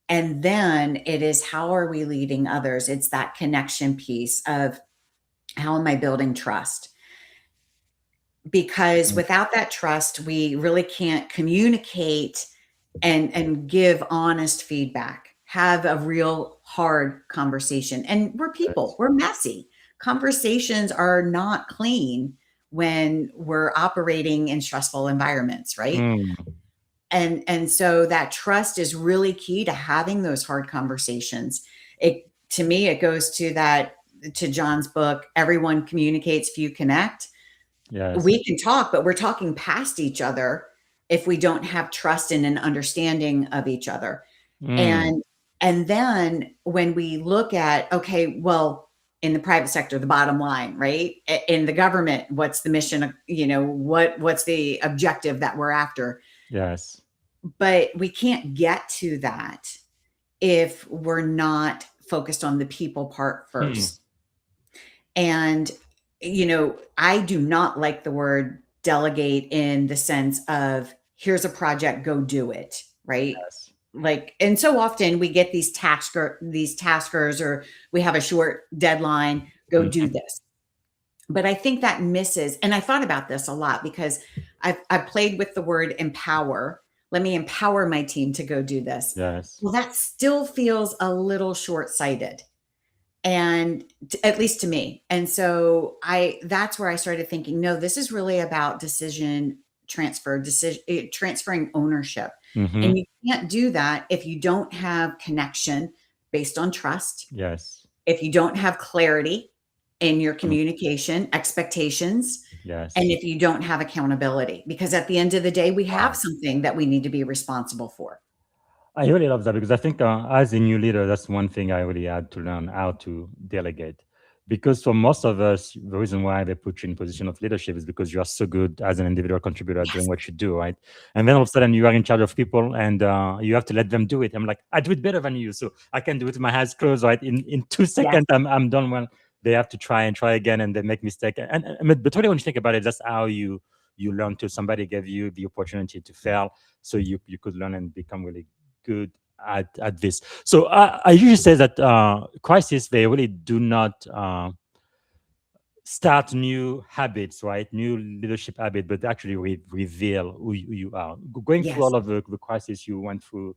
And then it is, how are we leading others? It's that connection piece of, how am I building trust? Because Mm. without that trust, we really can't communicate and give honest feedback, have a real hard conversation. And we're people, Yes. we're messy. Conversations are not clean when we're operating in stressful environments, right? Mm. And so that trust is really key to having those hard conversations. It, to me, it goes to John's book, Everyone Communicates, Few Connect. Yes. We can talk, but we're talking past each other if we don't have trust and an understanding of each other. Mm. And then when we look at, okay, well, in the private sector, the bottom line, right? In the government, what's the mission? What's the objective that we're after? Yes. But we can't get to that if we're not focused on the people part Hmm. first. And, I do not like the word delegate in the sense of, here's a project, go do it, right? Yes. Like, and so often we get these taskers, or we have a short deadline, go do Mhm. this. But I think that misses, and I thought about this a lot because I've played with the word empower. Let me empower my team to go do this. Yes. Well, that still feels a little short-sighted, and at least to me. And so that's where I started thinking, no, this is really about transferring ownership. Mhm. And you can't do that if you don't have connection based on trust, Yes. if you don't have clarity in your Mm. communication, expectations, and Yes. if you don't have accountability, because at the end of the day, we have Wow. something that we need to be responsible for. I really love that because I think as a new leader, that's one thing I really had to learn how to delegate. Because for most of us, the reason why they put you in position of leadership is because you are so good as an individual contributor doing Yes. what you do, right? And then all of a sudden you are in charge of people, and you have to let them do it. I'm like, I do it better than you, so I can do it with my eyes closed, right? In two Yes. seconds, I'm done. Well, they have to try and try again, and they make mistake. But really, when you think about it, that's how you learn to. Somebody gave you the opportunity to fail, so you could learn and become really good at this. So I usually say that crisis, they really do not start new habits, right? New leadership habit, but actually reveal who you are. Going through Yes. all of the crisis you went through,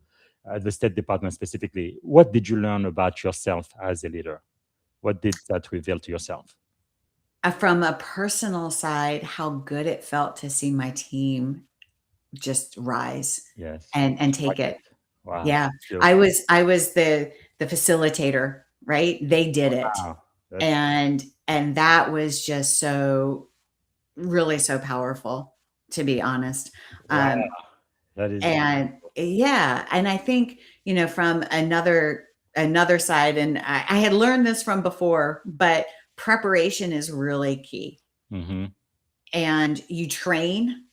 the State Department specifically, what did you learn about yourself as a leader? What did that reveal to yourself? From a personal side, how good it felt to see my team just rise Yes. and take it. Wow. Yeah. Beautiful. I was the facilitator, right? They did it. Wow. That's And that was just so really so powerful, to be honest. wow. Um, That is and yeah, and I think, from another side, and I had learned this from before, but preparation is really key. hmm And you train,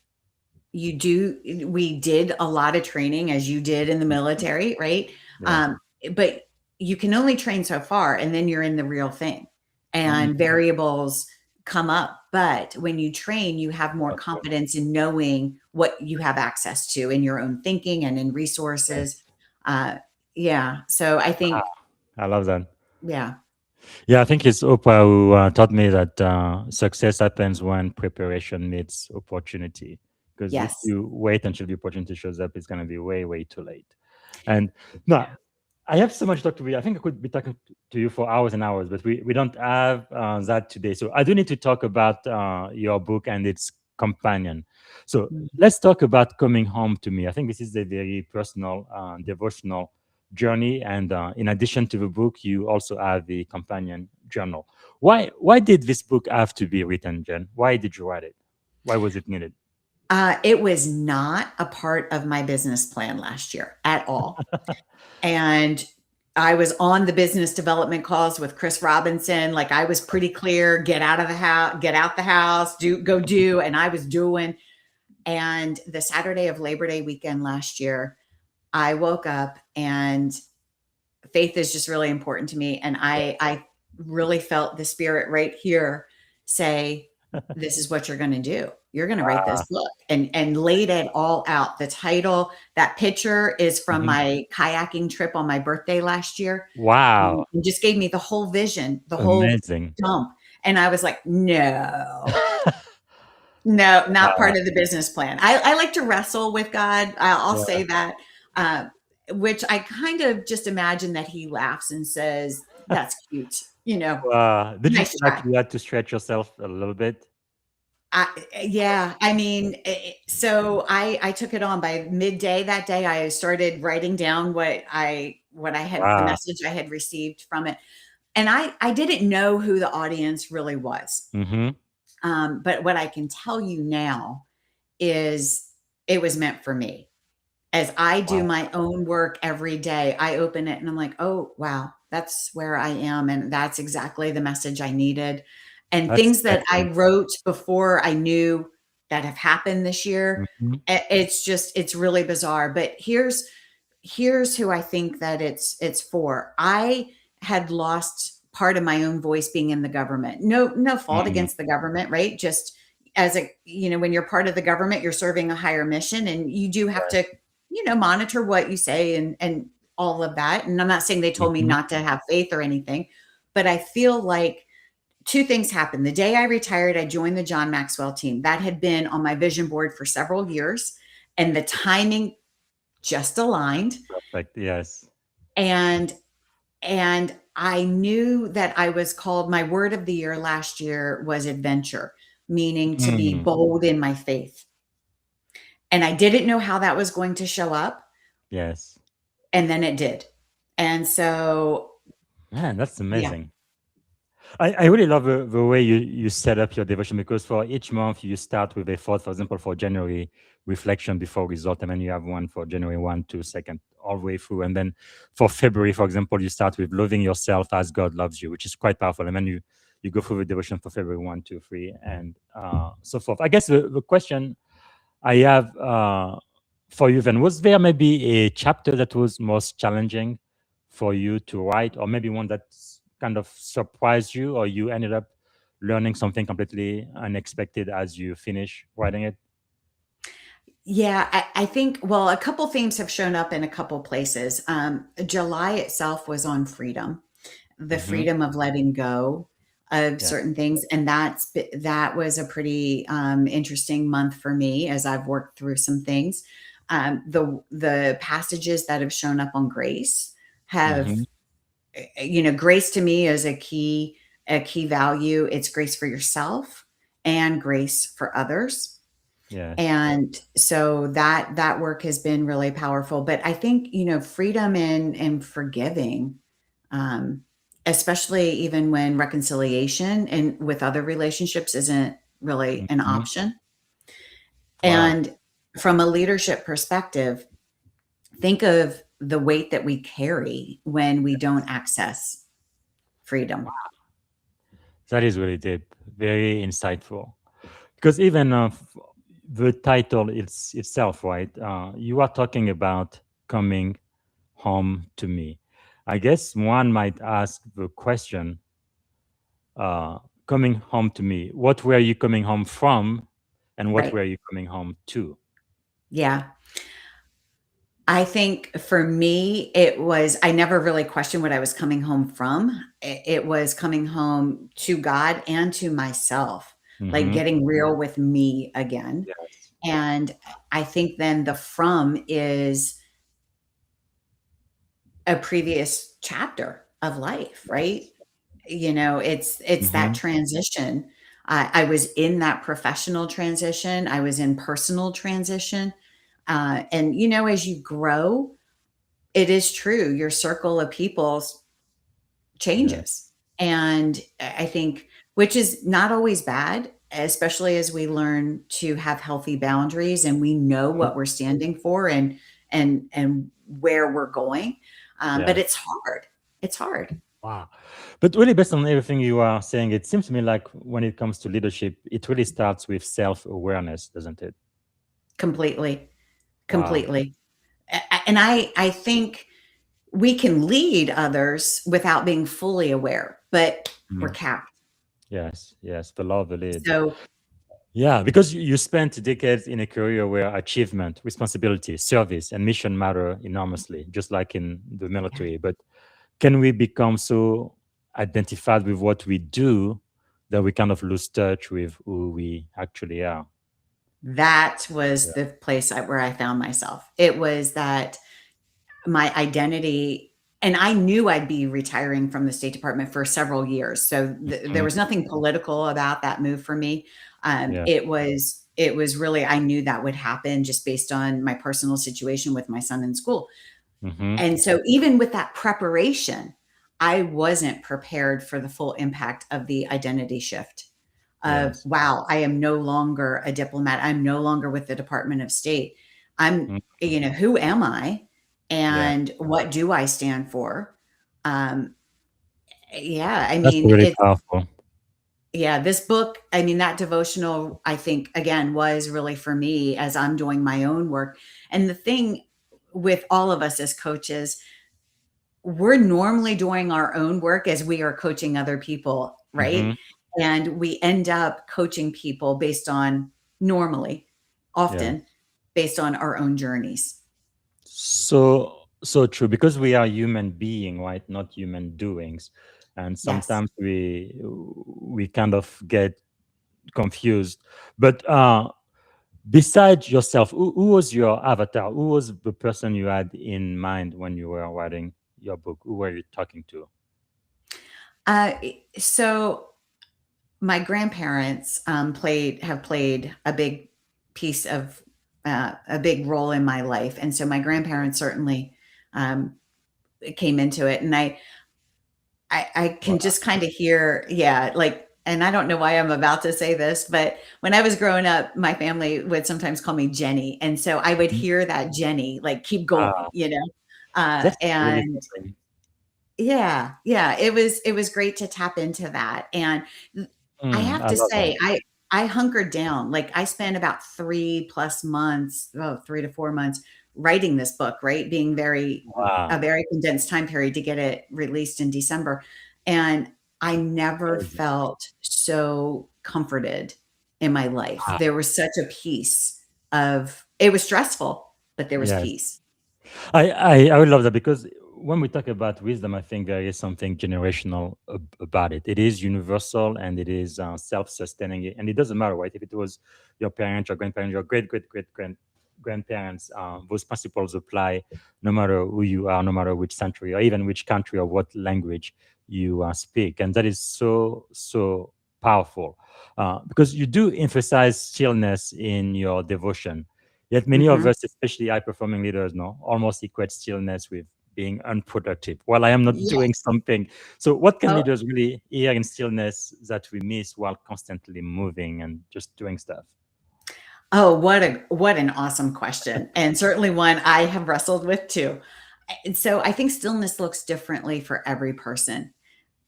we did a lot of training as you did in the military, right? yeah. But you can only train so far, and then you're in the real thing, and Mhm. variables come up. But when you train, you have more Of course. confidence in knowing what you have access to in your own thinking and in resources. Yes. Yeah. So I think, I love that. yeah. Yeah, I think it's Oprah who taught me that success happens when preparation meets opportunity. Because if Yes. you wait until the opportunity shows up, it's going to be way, way too late. And no, I have so much to talk to you. I think I could be talking to you for hours and hours, but we don't have that today. So I do need to talk about your book and its companion. So Mm. let's talk about Coming Home to Me. I think this is a very personal, devotional journey. And in addition to the book, you also have the companion journal. Why did this book have to be written, Jen? Why did you write it? Why was it needed? It was not a part of my business plan last year at all. And I was on the business development calls with Chris Robinson. Like, I was pretty clear, get out the house, do. And I was doing. And the Saturday of Labor Day weekend last year, I woke up, and faith is just really important to me. And I really felt the Spirit right here say, this is what you're going to do. You're going to write this book, and laid it all out. The title, that picture is from Mhm. my kayaking trip on my birthday last year. Wow, And just gave me the whole vision, the whole amazing. dump. And I was like, no, no, not part of the business plan. I like to wrestle with God. I'll Yeah. say that, which I kind of just imagine that he laughs and says, that's cute. Did you Nice feel try. like you had to stretch yourself a little bit? Yeah, I mean, so I took it on. By midday that day, I started writing down the Wow. message I had received from it. And I didn't know who the audience really was. hmm But what I can tell you now is it was meant for me. As I do Wow. my own work every day, I open it and I'm like, oh, wow, that's where I am. And that's exactly the message I needed. And That's things that I amazing. wrote before I knew that have happened this year, Mhm. it's really bizarre. But here's who I think that it's for. I had lost part of my own voice being in the government. No fault Mm. against the government, right? Just as when you're part of the government, you're serving a higher mission, and you do have to, monitor what you say and all of that. And I'm not saying they told me Mhm. not to have faith or anything, but I feel like two things happened. The day I retired, I joined the John Maxwell team. That had been on my vision board for several years, and the timing just aligned. Perfect. Yes. And I knew that I was called. My word of the year last year was adventure, meaning to be Mm. bold in my faith. And I didn't know how that was going to show up. Yes. And then it did. And so, Man, that's yeah. amazing. I really love the way you set up your devotion, because for each month you start with a thought. For example, for January, reflection before result, and then you have one for January 1 to 2nd, all the way through. And then for February, for example, you start with loving yourself as God loves you, which is quite powerful. And then you go through the devotion for February 1, 2, 3, and so forth. I guess the question I have for you then, was there maybe a chapter that was most challenging for you to write, or maybe one that kind of surprised you, or you ended up learning something completely unexpected as you finish writing it? Yeah, I think, well, a couple themes have shown up in a couple places. July itself was on freedom, the Hmm. freedom of letting go of Yeah. certain things. And that was a pretty interesting month for me as I've worked through some things. The passages that have shown up on grace have, Hmm. grace to me is a key value. It's grace for yourself and grace for others. Yes. And so that work has been really powerful. But I think, freedom and forgiving, um, especially even when reconciliation and with other relationships isn't really an Hmm. option. Wow. And from a leadership perspective, think of the weight that we carry when we don't access freedom. That is really deep, very insightful. Because even the title itself, right? You are talking about coming home to me. I guess one might ask the question, coming home to me, what were you coming home from, and what Right. were you coming home to? Yeah. I think for me, I never really questioned what I was coming home from. It was coming home to God and to myself, like Hmm. getting real with me again. Yes. And I think then the from is a previous chapter of life, right? It's that Hmm. transition. I was in that professional transition. I was in personal transition. And as you grow, it is true. Your circle of people Yes. changes. And I think, which is not always bad, especially as we learn to have healthy boundaries and we know what we're standing for and where we're going. But Yes. it's hard. It's hard. Wow. But really, based on everything you are saying, it seems to me like when it comes to leadership, it really starts with self awareness, doesn't it? Completely. Wow. Completely. And I think we can lead others without being fully aware, but we're Mm. capped. Yes. Yes. The law of the lead. So Yeah, because you spent decades in a career where achievement, responsibility, service, and mission matter enormously, just like in the military. But can we become so identified with what we do that we kind of lose touch with who we actually are? that was Yeah. the place where I found myself. It was that my identity, and I knew I'd be retiring from the State Department for several years. So there Mhm. was nothing political about that move for me. Yeah. It was really, I knew that would happen just based on my personal situation with my son in school. Hmm. And so even with that preparation, I wasn't prepared for the full impact of the identity shift of, Yes. wow, I am no longer a diplomat. I'm no longer with the Department of State. I'm, Mm. who am I? Yeah. And what do I stand for? Um, yeah, I That's mean, really powerful. yeah, this book, I mean, that devotional, I think, again, was really for me as I'm doing my own work. And the thing with all of us as coaches, we're normally doing our own work as we are coaching other people, right? Hmm. And we end up coaching people based on, normally, Yeah. often based on our own journeys. So true, because we are human being, right? Not human doings. And Yes. sometimes we kind of get confused. But besides yourself, who was your avatar? Who was the person you had in mind when you were writing your book? Who were you talking to? Uh, so my grandparents have played a big piece of a big role in my life, and so my grandparents certainly um, came into it, and I can Wow. just kind of hear, yeah, like, and I don't know why I'm about to say this, but when I was growing up, my family would sometimes call me Jenny, and so I would Mhm. hear that Jenny, like, keep going, Wow. uh, That's really and something. Yeah, it was great to tap into that, and I have I to love that. say, I hunkered down, like, I spent about 3 plus months, 3 to 4 months writing this book, right? Being a Wow. very condensed time period to get it released in December, and I never Amazing. felt so comforted in my life. Wow. There was such a peace of it was stressful, but there was Yes. peace. I would love that because when we talk about wisdom, I think there is something generational about it. It is universal and it is self-sustaining, and it doesn't matter, right? If it was your parents, your grandparents, your grandparents, those principles apply no matter who you are, no matter which century or even which country or what language you speak, and that is so powerful because you do emphasize stillness in your devotion. Yet many of Mhm. us, especially high performing leaders, know almost equate stillness with being unproductive while I am not Yes. doing something. So, what can Oh, leaders really hear in stillness that we miss while constantly moving and just doing stuff? oh, what an awesome question, and certainly one I have wrestled with too. And so I think stillness looks differently for every person.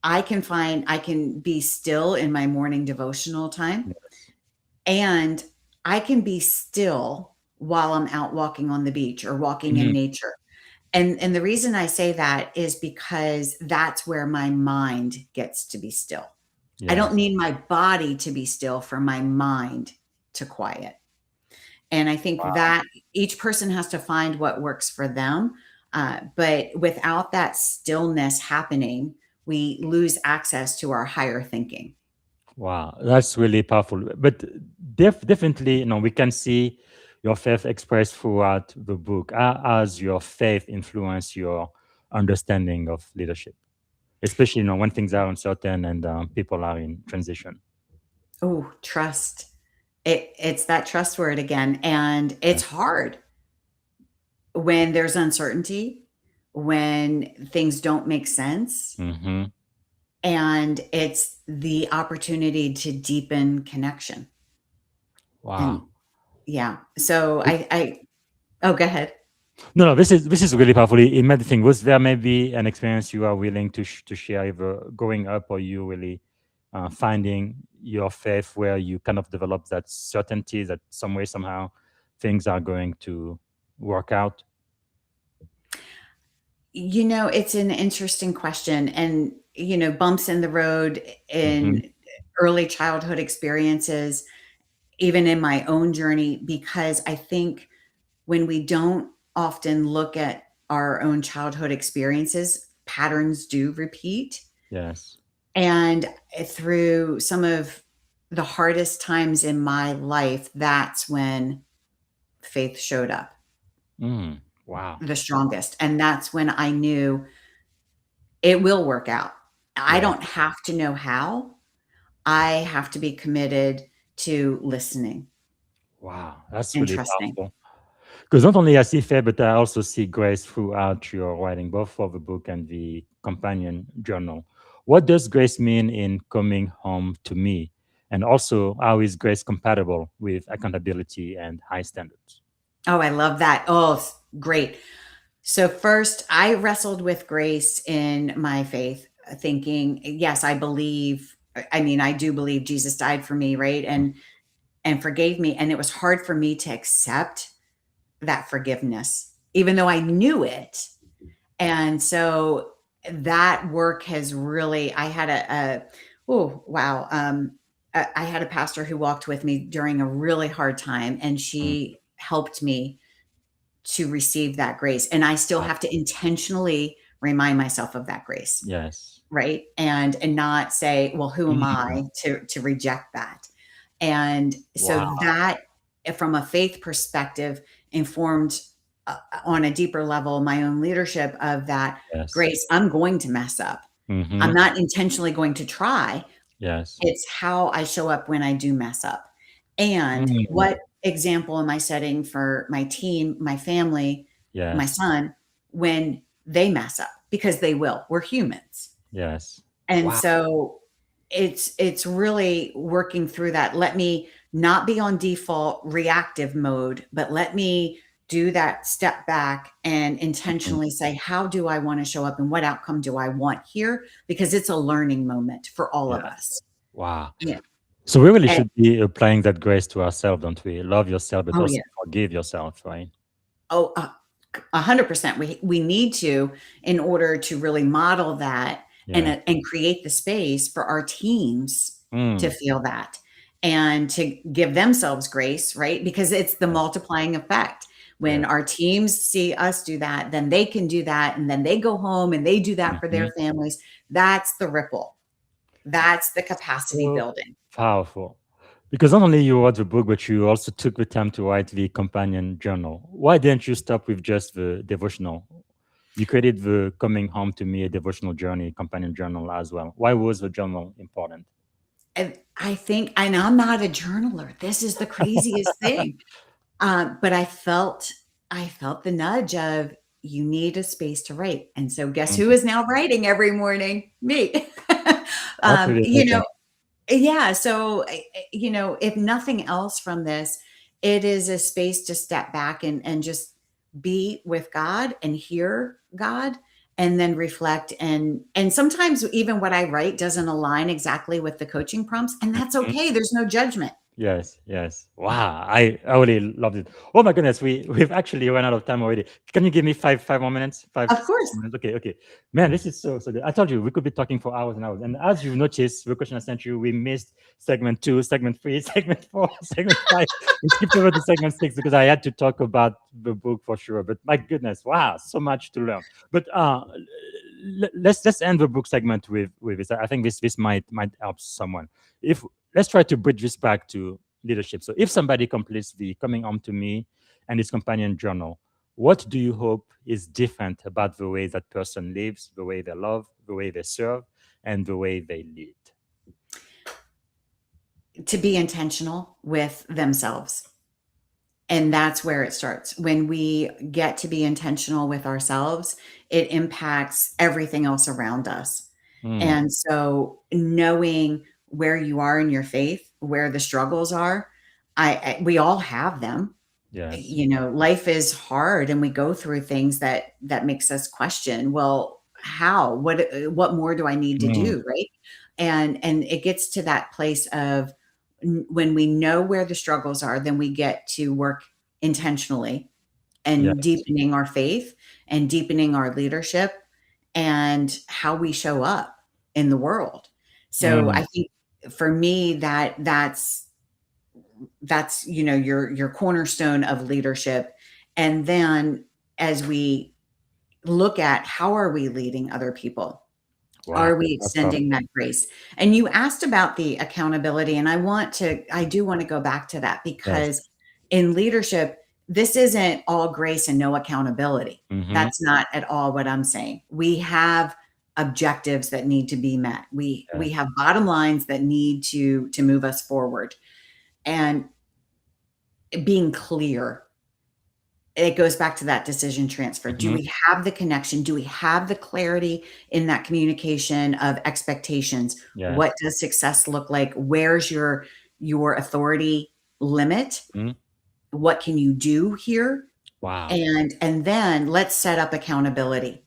I can be still in my morning devotional time, Yes. and I can be still while I'm out walking on the beach or walking in Mhm. nature. And the reason I say that is because that's where my mind gets to be still. I don't Yes. need my body to be still for my mind to quiet. And I think Wow. that each person has to find what works for them. But without that stillness happening, we lose access to our higher thinking. Wow. That's really powerful. But definitely, we can see your faith expressed throughout the book. How has your faith influenced your understanding of leadership? Especially when things are uncertain and people are in transition. Oh, trust. It's that trust word again. And it's Yes. hard when there's uncertainty, when things don't make sense. Hmm. And it's the opportunity to deepen connection. And Wow. yeah, so oh, go ahead. No, no, this is really powerful. It made me think. Was there maybe an experience you are willing to share, either growing up or you really finding your faith, where you kind of develop that certainty that some way somehow things are going to work out? It's an interesting question, and, bumps in the road Hmm. in early childhood experiences, even in my own journey, because I think when we don't often look at our own childhood experiences, patterns do repeat. Yes. And through some of the hardest times in my life, that's when faith showed up Mm. Wow. the strongest. And that's when I knew it will work out. I Yes. don't have to know how, I have to be committed to listening Wow. That's and really trusting. powerful. Because not only I see faith, but I also see grace throughout your writing, both for the book and the companion journal. What does grace mean in coming home to me? And also, how is grace compatible with accountability and high standards? Oh, I love that. Oh, great. So, first, I wrestled with grace in my faith, thinking, yes, I do believe Jesus died for me, right? And forgave me. And it was hard for me to accept that forgiveness, even though I knew it. And so that work has really, I had oh, wow. I had a pastor who walked with me during a really hard time, and Mm. she helped me to receive that grace. And I still Wow. have to intentionally remind myself of that grace, Yes. right? And not say, well, who am Mm. I to reject that? And so Wow. that, from a faith perspective, informed on a deeper level my own leadership of that Yes. grace. I'm going to mess up. I'm Hmm. not intentionally going to try. Yes. It's how I show up when I do mess up. And Mm. what example am I setting for my team, my family, my Yes. son, when they mess up? Because they will. We're humans. Yes. And Wow. so it's really working through that. Let me not be on default reactive mode, but let me do that step back and Mhm. intentionally say, how do I want to show up and what outcome do I want here? Because it's a learning moment for all of Yes. us. Wow. Yeah. So we really And, should be applying that grace to ourselves, don't we? Love yourself, but oh also yeah. forgive yourself, right? Oh, 100%. We need to, in order to really model that Yeah. and create the space for our teams to Mm. feel that and to give themselves grace, right? Because it's the Yes. multiplying effect. Yeah. When our teams see us do that, then they can do that, and then they go home and they do that for their Mhm. families. That's the ripple. That's the capacity So building. powerful. Because not only you wrote the book, but you also took the time to write the companion journal. Why didn't you stop with just the devotional? You created the Coming Home to Me, a devotional journey, companion journal as well. Why was the journal important? And I think, and I'm not a journaler. This is the craziest thing. But I felt the nudge of, you need a space to write. And so guess who Mhm. is now writing every morning? Me. That's really You know, amazing. yeah. So, if nothing else from this, it is a space to step back and just be with God and hear God and then reflect. And sometimes even what I write doesn't align exactly with the coaching prompts, and that's Mhm. okay. There's no judgment. Yes, yes. Wow, I really loved it. Oh my goodness, we've actually run out of time already. Can you give me five more minutes? Five Of six course. more minutes? Okay, okay. Man, this is so good. I told you we could be talking for hours and hours. And as you've noticed, the question I sent you, we missed segment 2, segment 3, segment 4, segment 5. We skipped over to segment 6 because I had to talk about the book for sure. But my goodness, wow, so much to learn. But let's end the book segment with this. I think this might help someone. If let's try to bridge this back to leadership. So if somebody completes the Coming Home to Me and its companion journal, what do you hope is different about the way that person lives, the way they love, the way they serve, and the way they lead? To be intentional with themselves. And that's where it starts. When we get to be intentional with ourselves, it impacts everything else around us. Mm, And so knowing where you are in your faith, where the struggles are, we all have them. yes. Life is hard and we go through things that makes us question, well, how? What more do I need to Mm, do, right? And it gets to that place of, when we know where the struggles are, then we get to work intentionally and yes. deepening our faith and deepening our leadership and how we show up in the world. So Mm, I think for me, that's your cornerstone of leadership. And then as we look at, how are we leading other people, wow, are we that's extending powerful. that grace? And you asked about the accountability, and I do want to go back to that, Yes. because in leadership, this isn't all grace and no accountability. Mm-hmm. That's not at all what I'm saying. We have objectives that need to be met. We Yes. have bottom lines that need to move us forward. And being clear, it goes back to that decision transfer. Do Mm-hmm. we have the connection? Do we have the clarity in that communication of expectations? Yes. What does success look like? Where's your authority limit? Mm, What can you do here? wow. And then let's set up accountability.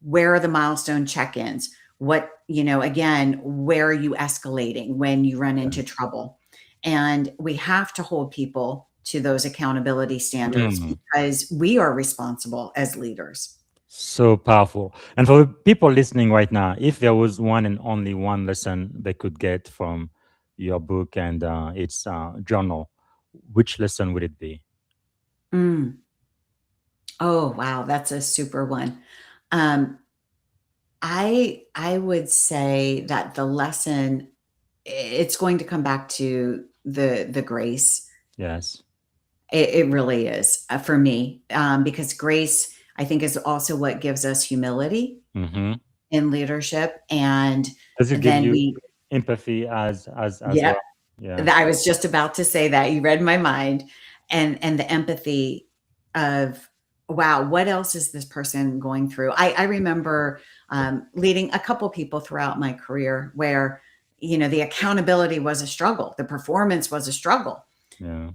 Where are the milestone check-ins? Again, where are you escalating when you run into Yes. trouble? And we have to hold people to those accountability standards, Mm. because we are responsible as leaders. So powerful. And for the people listening right now, if there was one and only one lesson they could get from your book and its journal, which lesson would it be? Mm. Oh, wow, that's a super one. Um, I would say that the lesson, it's going to come back to the grace. Yes. It really is, for me, because grace, I think, is also what gives us humility Mm-hmm. in leadership. And Does it give then you empathy as yeah, well? Yeah. I was just about to say that. You read my mind. And the empathy of, wow, what else is this person going through? I remember leading a couple people throughout my career where, the accountability was a struggle. The performance was a struggle. Yeah.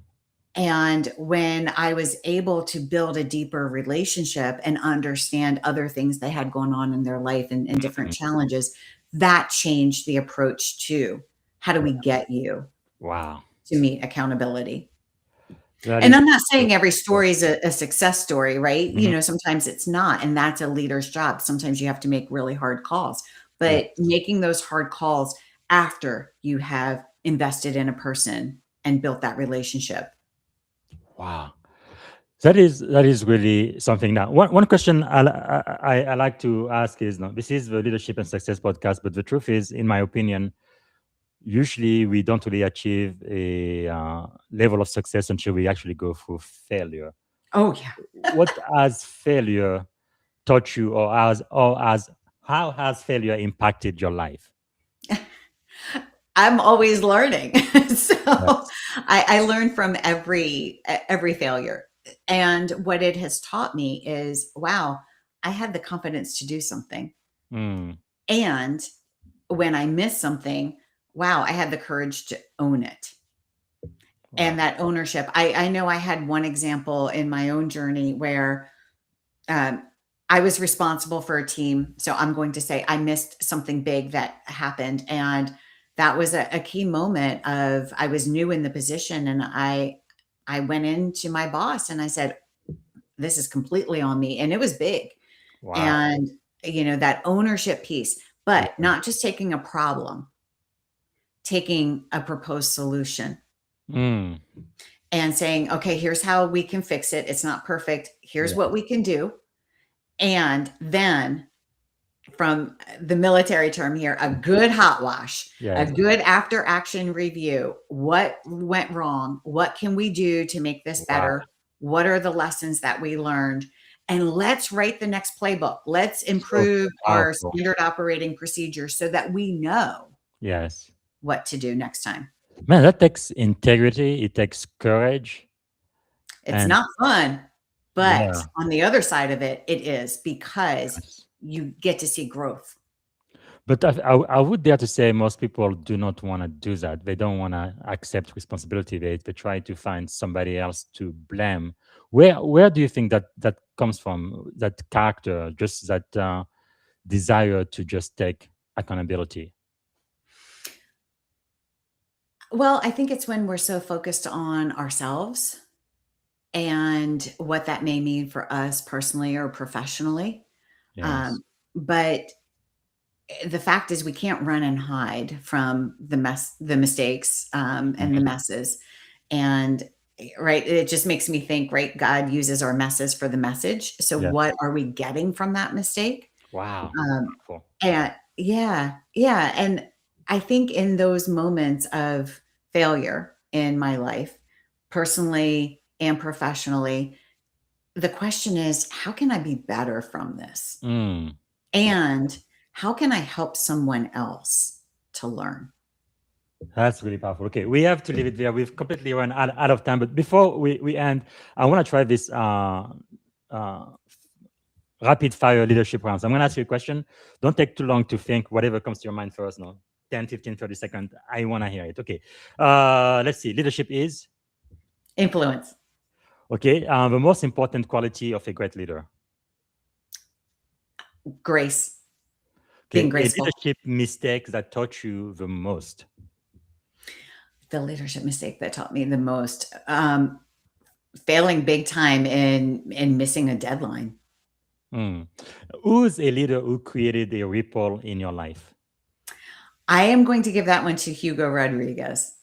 And when I was able to build a deeper relationship and understand other things they had going on in their life and different challenges, that changed the approach to how do we get you Wow. to meet accountability. That And is I'm not saying every story is a success story, right? Mhm. Sometimes it's not, and that's a leader's job. Sometimes you have to make really hard calls, Yeah. but making those hard calls after you have invested in a person and built that relationship. Wow. That is really something. Now, one question I like to ask is, no, this is the Leadership and Success podcast, but the truth is, in my opinion, usually we don't really achieve a level of success until we actually go through failure. Oh, yeah. What has failure taught you, or as how has failure impacted your life? I'm always learning. So Yes. I learn from every failure. And what it has taught me is, wow, I had the confidence to do something. Mm, And when I miss something, wow, I had the courage to own it. And wow. that ownership, I know I had one example in my own journey where I was responsible for a team. So I'm going to say I missed something big that happened. And that was a key moment of I was new in the position. And I went into my boss and I said, this is completely on me. And it was big. Wow. And, that ownership piece, but Yeah. not just taking a problem, taking a proposed solution Mm, and saying, okay, here's how we can fix it. It's not perfect. Here's yeah. what we can do. And then, from the military term here, a good hot wash, a Yes. good after action review. What went wrong? What can we do to make this Wow. better? What are the lessons that we learned? And let's write the next playbook. Let's So improve our powerful. standard operating procedures so that we know Yes. what to do next time. Man, that takes integrity. It takes courage. It's And not fun, but yeah. on the other side of it, it is, because Yes. you get to see growth. But I would dare to say most people do not want to do that. They don't want to accept responsibility. They try to find somebody else to blame. Where do you think that comes from? That character, just that desire to just take accountability. Well, I think it's when we're so focused on ourselves and what that may mean for us personally or professionally. Yes. Um, but the fact is, we can't run and hide from the mistakes, and the Mhm. messes. And right, it just makes me think, right? God uses our messes for the message. So, Yeah. what are we getting from that mistake? Wow. Um, Powerful. and yeah, yeah. And I think in those moments of failure in my life, personally and professionally, the question is, how can I be better from this? Mm. And how can I help someone else to learn? That's really powerful. Okay, we have to leave it there. We've completely run out of time. But before we end, I want to try this uh, rapid fire leadership rounds. I'm going to ask you a question. Don't take too long to think. Whatever comes to your mind first. No, 10, 15, 30 seconds. I want to hear it. Okay. Let's see. Leadership is, Influence, okay, the most important quality of a great leader. grace, Okay, being a graceful. leadership mistake that taught you the most. The leadership mistake that taught me the most, failing big time in missing a deadline. Mm. Who's a leader who created a ripple in your life? I am going to give that one to Hugo Rodriguez.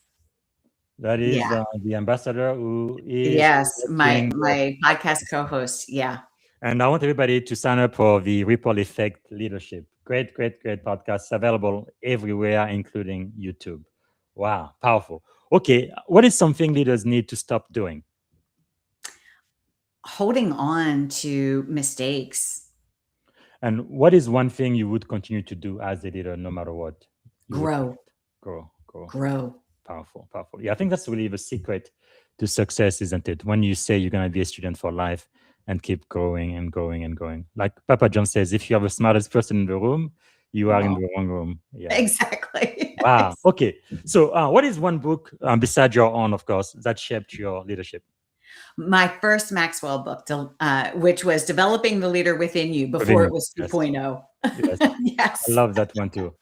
That is Yeah. the ambassador who is Yes, my working. my podcast co-host. Yeah. And I want everybody to sign up for the Ripple Effect Leadership. Great, great, great podcast available everywhere, including YouTube. Wow, powerful. Okay, what is something leaders need to stop doing? Holding on to mistakes. And what is one thing you would continue to do as a leader, no matter what? You would Grow. grow. Grow. Powerful, powerful. Yeah, I think that's really the secret to success, isn't it? When you say you're going to be a student for life and keep growing and growing and going. Like Papa John says, if you are the smartest person in the room, you are in No. the wrong room. Yeah. Exactly. Wow. Okay. So, what is one book beside your own, of course, that shaped your leadership? My first Maxwell book, which was Developing the Leader Within You before it Convenient. was Yes. 2.0. Yes. I Yes. love that one too.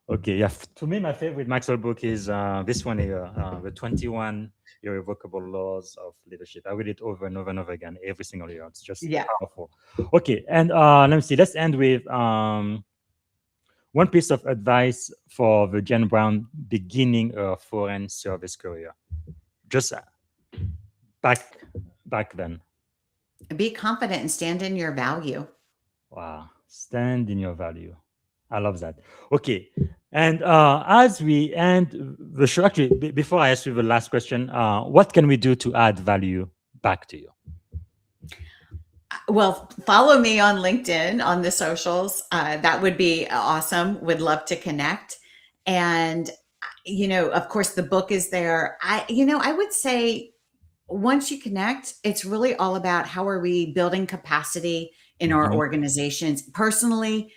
Okay. Yeah. To me, my favorite Maxwell book is this one here, the 21 Irrevocable Laws of Leadership. I read it over and over and over again every single year. It's just Yeah. powerful. Okay. And let me see. Let's end with one piece of advice for the Jen Brown beginning a foreign service career. Just back back then. Be confident and stand in your value. Wow. Stand in your value. I love that. Okay. And as we end the show, actually, before I ask you the last question, what can we do to add value back to you? Well, follow me on LinkedIn on the socials. That would be awesome. Would love to connect. And, of course, the book is there. I would say once you connect, it's really all about how are we building capacity in our Mhm. organizations, personally,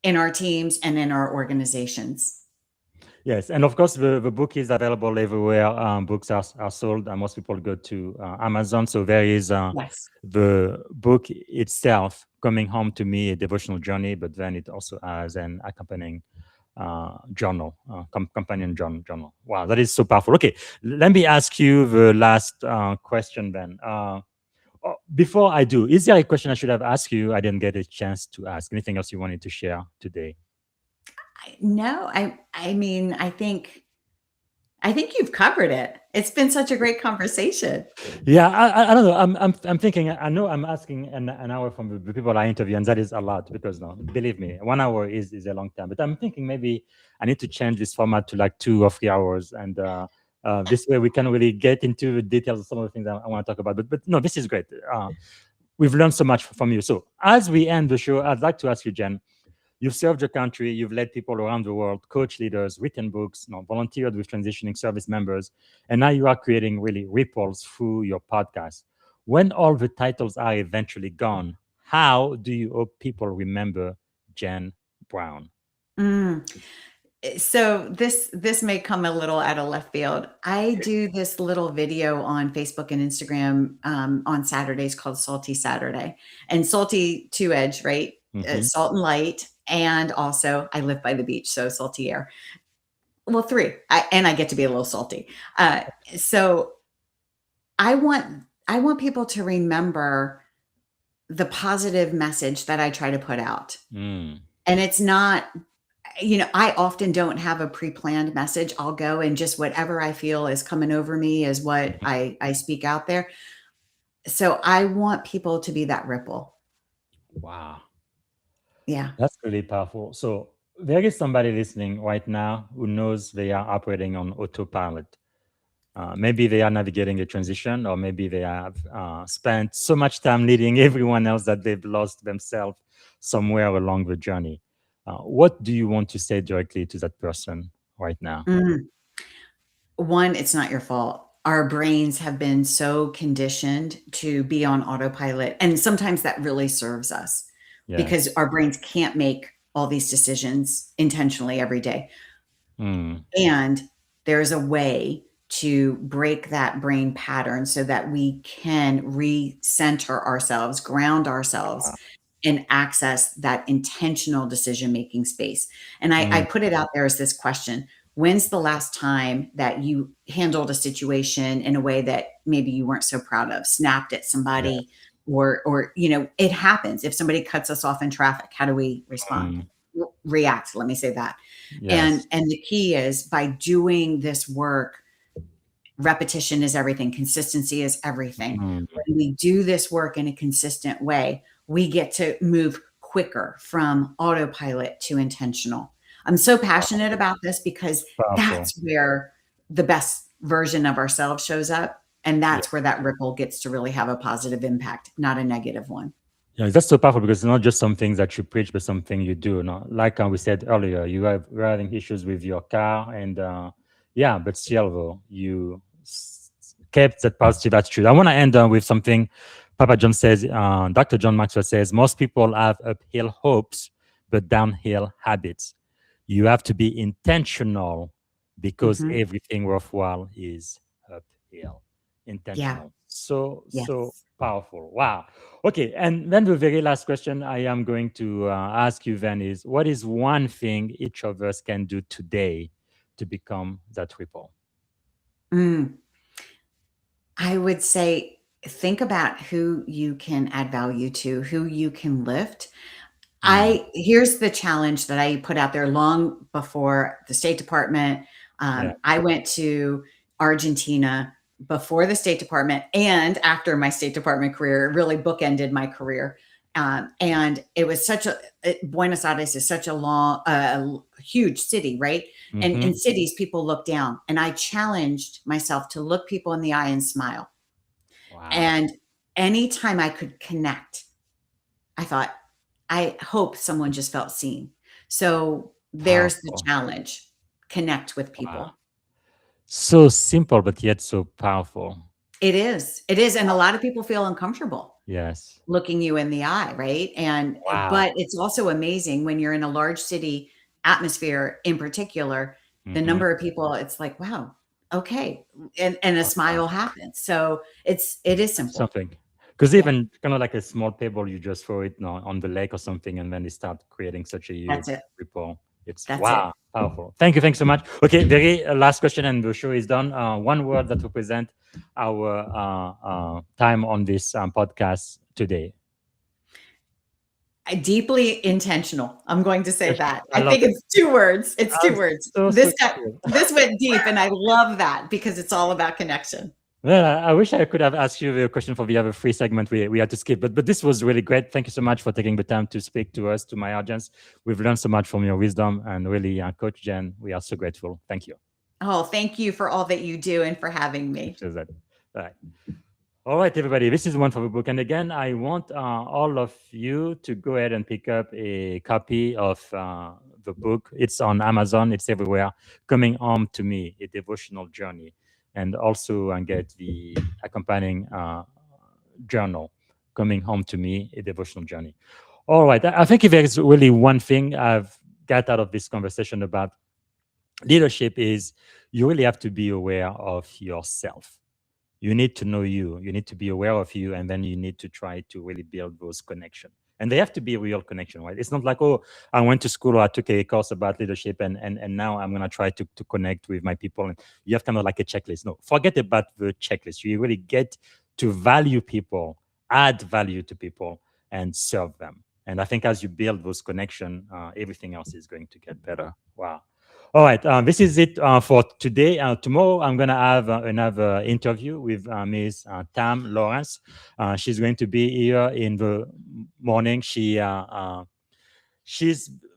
in our teams, and in our organizations. Yes, and of course the book is available everywhere. Books are sold, and most people go to Amazon. So there is Yes. the book itself, Coming Home to Me, a devotional journey, but then it also has an accompanying journal, companion journal. Wow, that is so powerful. Okay, let me ask you the last question then. Before I do, is there a question I should have asked you I didn't get a chance to ask? Anything else you wanted to share today? No, I mean, I think you've covered it. It's been such a great conversation. Yeah, I don't know. I'm thinking. I know I'm asking an hour from the people I interview, and that is a lot because no, believe me, 1 hour is a long time. But I'm thinking maybe I need to change this format to like 2 or 3 hours, and this way we can really get into the details of some of the things I want to talk about. But no, this is great. We've learned so much from you. So as we end the show, I'd like to ask you, Jen. You've served your country, you've led people around the world, coached leaders, written books, volunteered with transitioning service members, and now you are creating really ripples through your podcast. When all the titles are eventually gone, how do you hope people remember Jen Brown? Mm. So this may come a little out of left field. I do this little video on Facebook and Instagram on Saturdays called Salty Saturday, and salty two edge, right? Mhm. Salt and light, and also I live by the beach, so salty air. Well, three, and I get to be a little salty. So I want people to remember the positive message that I try to put out, Mm. and it's not. I often don't have a pre-planned message. I'll go and just whatever I feel is coming over me is what I speak out there. So I want people to be that ripple. Wow. Yeah. That's really powerful. So there is somebody listening right now who knows they are operating on autopilot. Maybe they are navigating a transition, or maybe they have spent so much time leading everyone else that they've lost themselves somewhere along the journey. What do you want to say directly to that person right now? Mm. One, it's not your fault. Our brains have been so conditioned to be on autopilot. And sometimes that really serves us because Yes. our brains can't make all these decisions intentionally every day. Mm. And there's a way to break that brain pattern so that we can recenter ourselves, ground ourselves, and access that intentional decision-making space. And I Mm. put it out there as this question: when's the last time that you handled a situation in a way that maybe you weren't so proud of, snapped at Yeah. somebody, or it happens. If somebody cuts us off in traffic, how do we respond? Mm. React, let me say that. Yes. And the key is by doing this work, repetition is everything, consistency is everything. Mm. When we do this work in a consistent way, we get to move quicker from autopilot to intentional. I'm so passionate about this because Powerful. that's where the best version of ourselves shows up. And that's where that ripple gets to really have a positive impact, not a negative one. Yeah, that's so powerful because it's not just something that you preach, but something you do. No? Like we said earlier, you're having issues with your car, and but still, though, you kept that positive attitude. I want to end with something Papa John says. Dr. John Maxwell says most people have uphill hopes, but downhill habits. You have to be intentional because Mhm. everything worthwhile is uphill. Yeah. Intentional. So Yes. powerful. Wow. Okay. And then the very last question I am going to ask you then is, what is one thing each of us can do today to become that ripple? Mm. I would say think about who you can add value to, who you can lift. Mm, I Here's the challenge that I put out there long before the State Department. yeah. I went to Argentina before the State Department and after my State Department career. It really bookended my career. And it was Buenos Aires is such a huge city, right? And Mm-hmm. in cities, people look down. And I challenged myself to look people in the eye and smile. Wow. And anytime I could connect, I thought, I hope someone just felt seen. So there's the Powerful. challenge. Connect with Wow. people. So simple, but yet so powerful. It is. It is. And a lot of people feel uncomfortable Yes. looking you in the eye, right? Wow. But it's also amazing when you're in a large city atmosphere in particular, the Mm-hmm. number of people, it's like, wow, okay. And a Wow. smile happens. So it is simple. Something. Because Yeah, even kind of like a small pebble, you just throw it on the lake or something, and then they start creating such a that's huge it. ripple. It's That's it. wow, powerful. Thank you. Thanks so much. Okay, very last question, and the show is done. One word that represent our time on this podcast today. Deeply intentional. I'm going to say that. I I love think it. it's 2 words. It's 2 words. So Got cool. this went deep, and I love that because it's all about connection. Well, I wish I could have asked you the question for the other free segment we had to skip, but this was really great. Thank you so much for taking the time to speak to us, to my audience. We've learned so much from your wisdom, and really, Coach Jen, we are so grateful. Thank you. Oh, thank you for all that you do and for having me. Just that. All right. All right, everybody. This is one for the book, and again, I want all of you to go ahead and pick up a copy of the book. It's on Amazon. It's everywhere. Coming Home to Me: A Devotional Journey, and also get the accompanying journal, Coming Home to Me: A Devotional Journey. All right. I think if there's really one thing I've got out of this conversation about leadership is you really have to be aware of yourself. You need to know you. You need to be aware of you, and then you need to try to really build those connections. And they have to be a real connection, right? It's not like, oh, I went to school or I took a course about leadership and now I'm gonna try to connect with my people. And you have kind of like a checklist. No, forget about the checklist. You really get to value people, add value to people, and serve them. And I think as you build those connections, everything else is going to get better. Wow. All right, this is it for today. Tomorrow, I'm going to have another interview with Ms. Tam Lawrence. She's going to be here in the morning. She's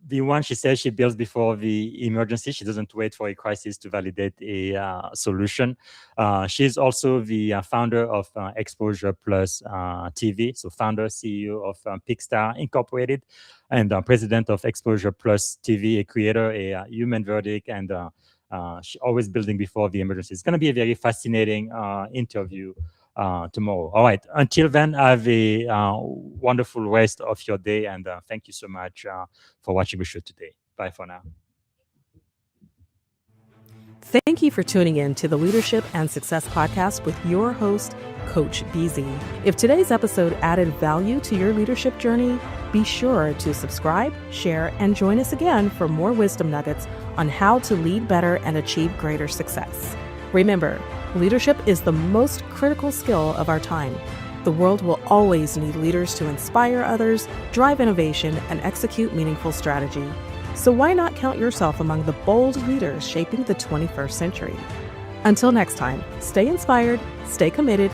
the one, she says, she builds before the emergency. She doesn't wait for a crisis to validate a solution. She's also the founder of Exposure Plus TV, so founder, CEO of Pickstar Incorporated, and president of Exposure Plus TV, a creator, a human verdict, and she always building before the emergency. It's going to be a very fascinating interview tomorrow. All right. Until then, have a wonderful rest of your day. And thank you so much for watching the show today. Bye for now. Thank you for tuning in to the Leadership and Success Podcast with your host, Coach BZ. If today's episode added value to your leadership journey, be sure to subscribe, share, and join us again for more wisdom nuggets on how to lead better and achieve greater success. Remember, leadership is the most critical skill of our time. The world will always need leaders to inspire others, drive innovation, and execute meaningful strategy. So why not count yourself among the bold leaders shaping the 21st century? Until next time, stay inspired, stay committed,